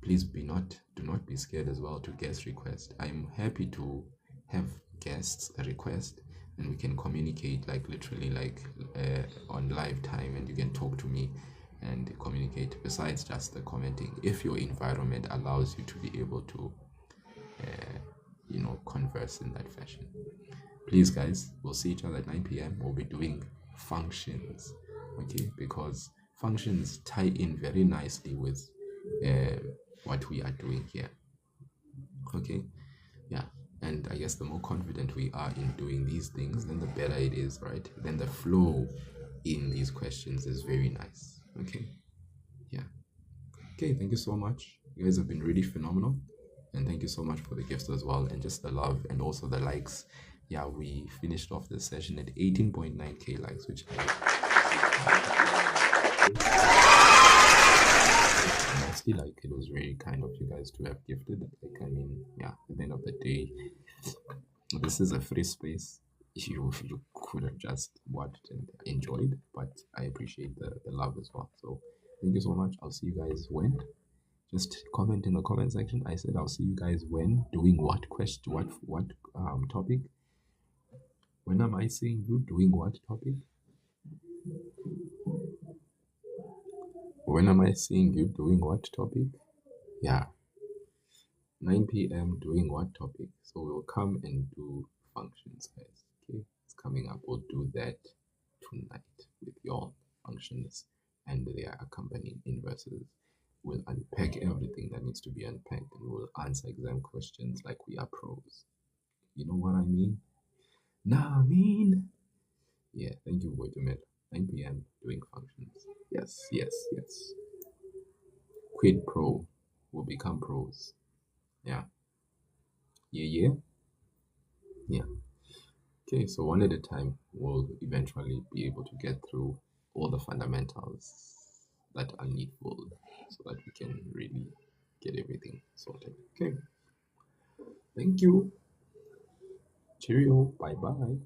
Please do not be scared as well to guest request. I'm happy to have guests request, and we can communicate like literally like on live time, and you can talk to me and communicate besides just the commenting, if your environment allows you to be able to converse in that fashion. Please, guys, we'll see each other at 9 p.m. We'll be doing functions, okay? Because functions tie in very nicely with what we are doing here, okay? Yeah. And I guess the more confident we are in doing these things, then the better it is, right? Then the flow in these questions is very nice, okay? Yeah. Okay, thank you so much. You guys have been really phenomenal. And thank you so much for the gifts as well, and just the love and also the likes. Yeah, we finished off this session at 18.9k likes, which honestly, like, it was very kind of you guys to have gifted. Like, I mean, yeah, at the end of the day, this is a free space. You could have just watched and enjoyed, but I appreciate the love as well. So thank you so much. I'll see you guys when. Just comment in the comment section. I said I'll see you guys when, doing what question, what topic. When am I seeing you doing what topic? When am I seeing you doing what topic? Yeah, 9 p.m. doing what topic? So we'll come and do functions, guys. Okay, it's coming up. We'll do that tonight with your functions and their accompanying inverses. We'll unpack everything that needs to be unpacked, and we'll answer exam questions like we are pros. You know what I mean? Nah, I mean. Yeah, thank you, Waitemela. 9 p.m. doing functions. Yes, yes, yes. Quid pro will become pros. Yeah. Yeah, yeah. Yeah. Okay, so one at a time, we'll eventually be able to get through all the fundamentals that are needful so that we can really get everything sorted. Okay. Thank you. Cheerio. Bye bye.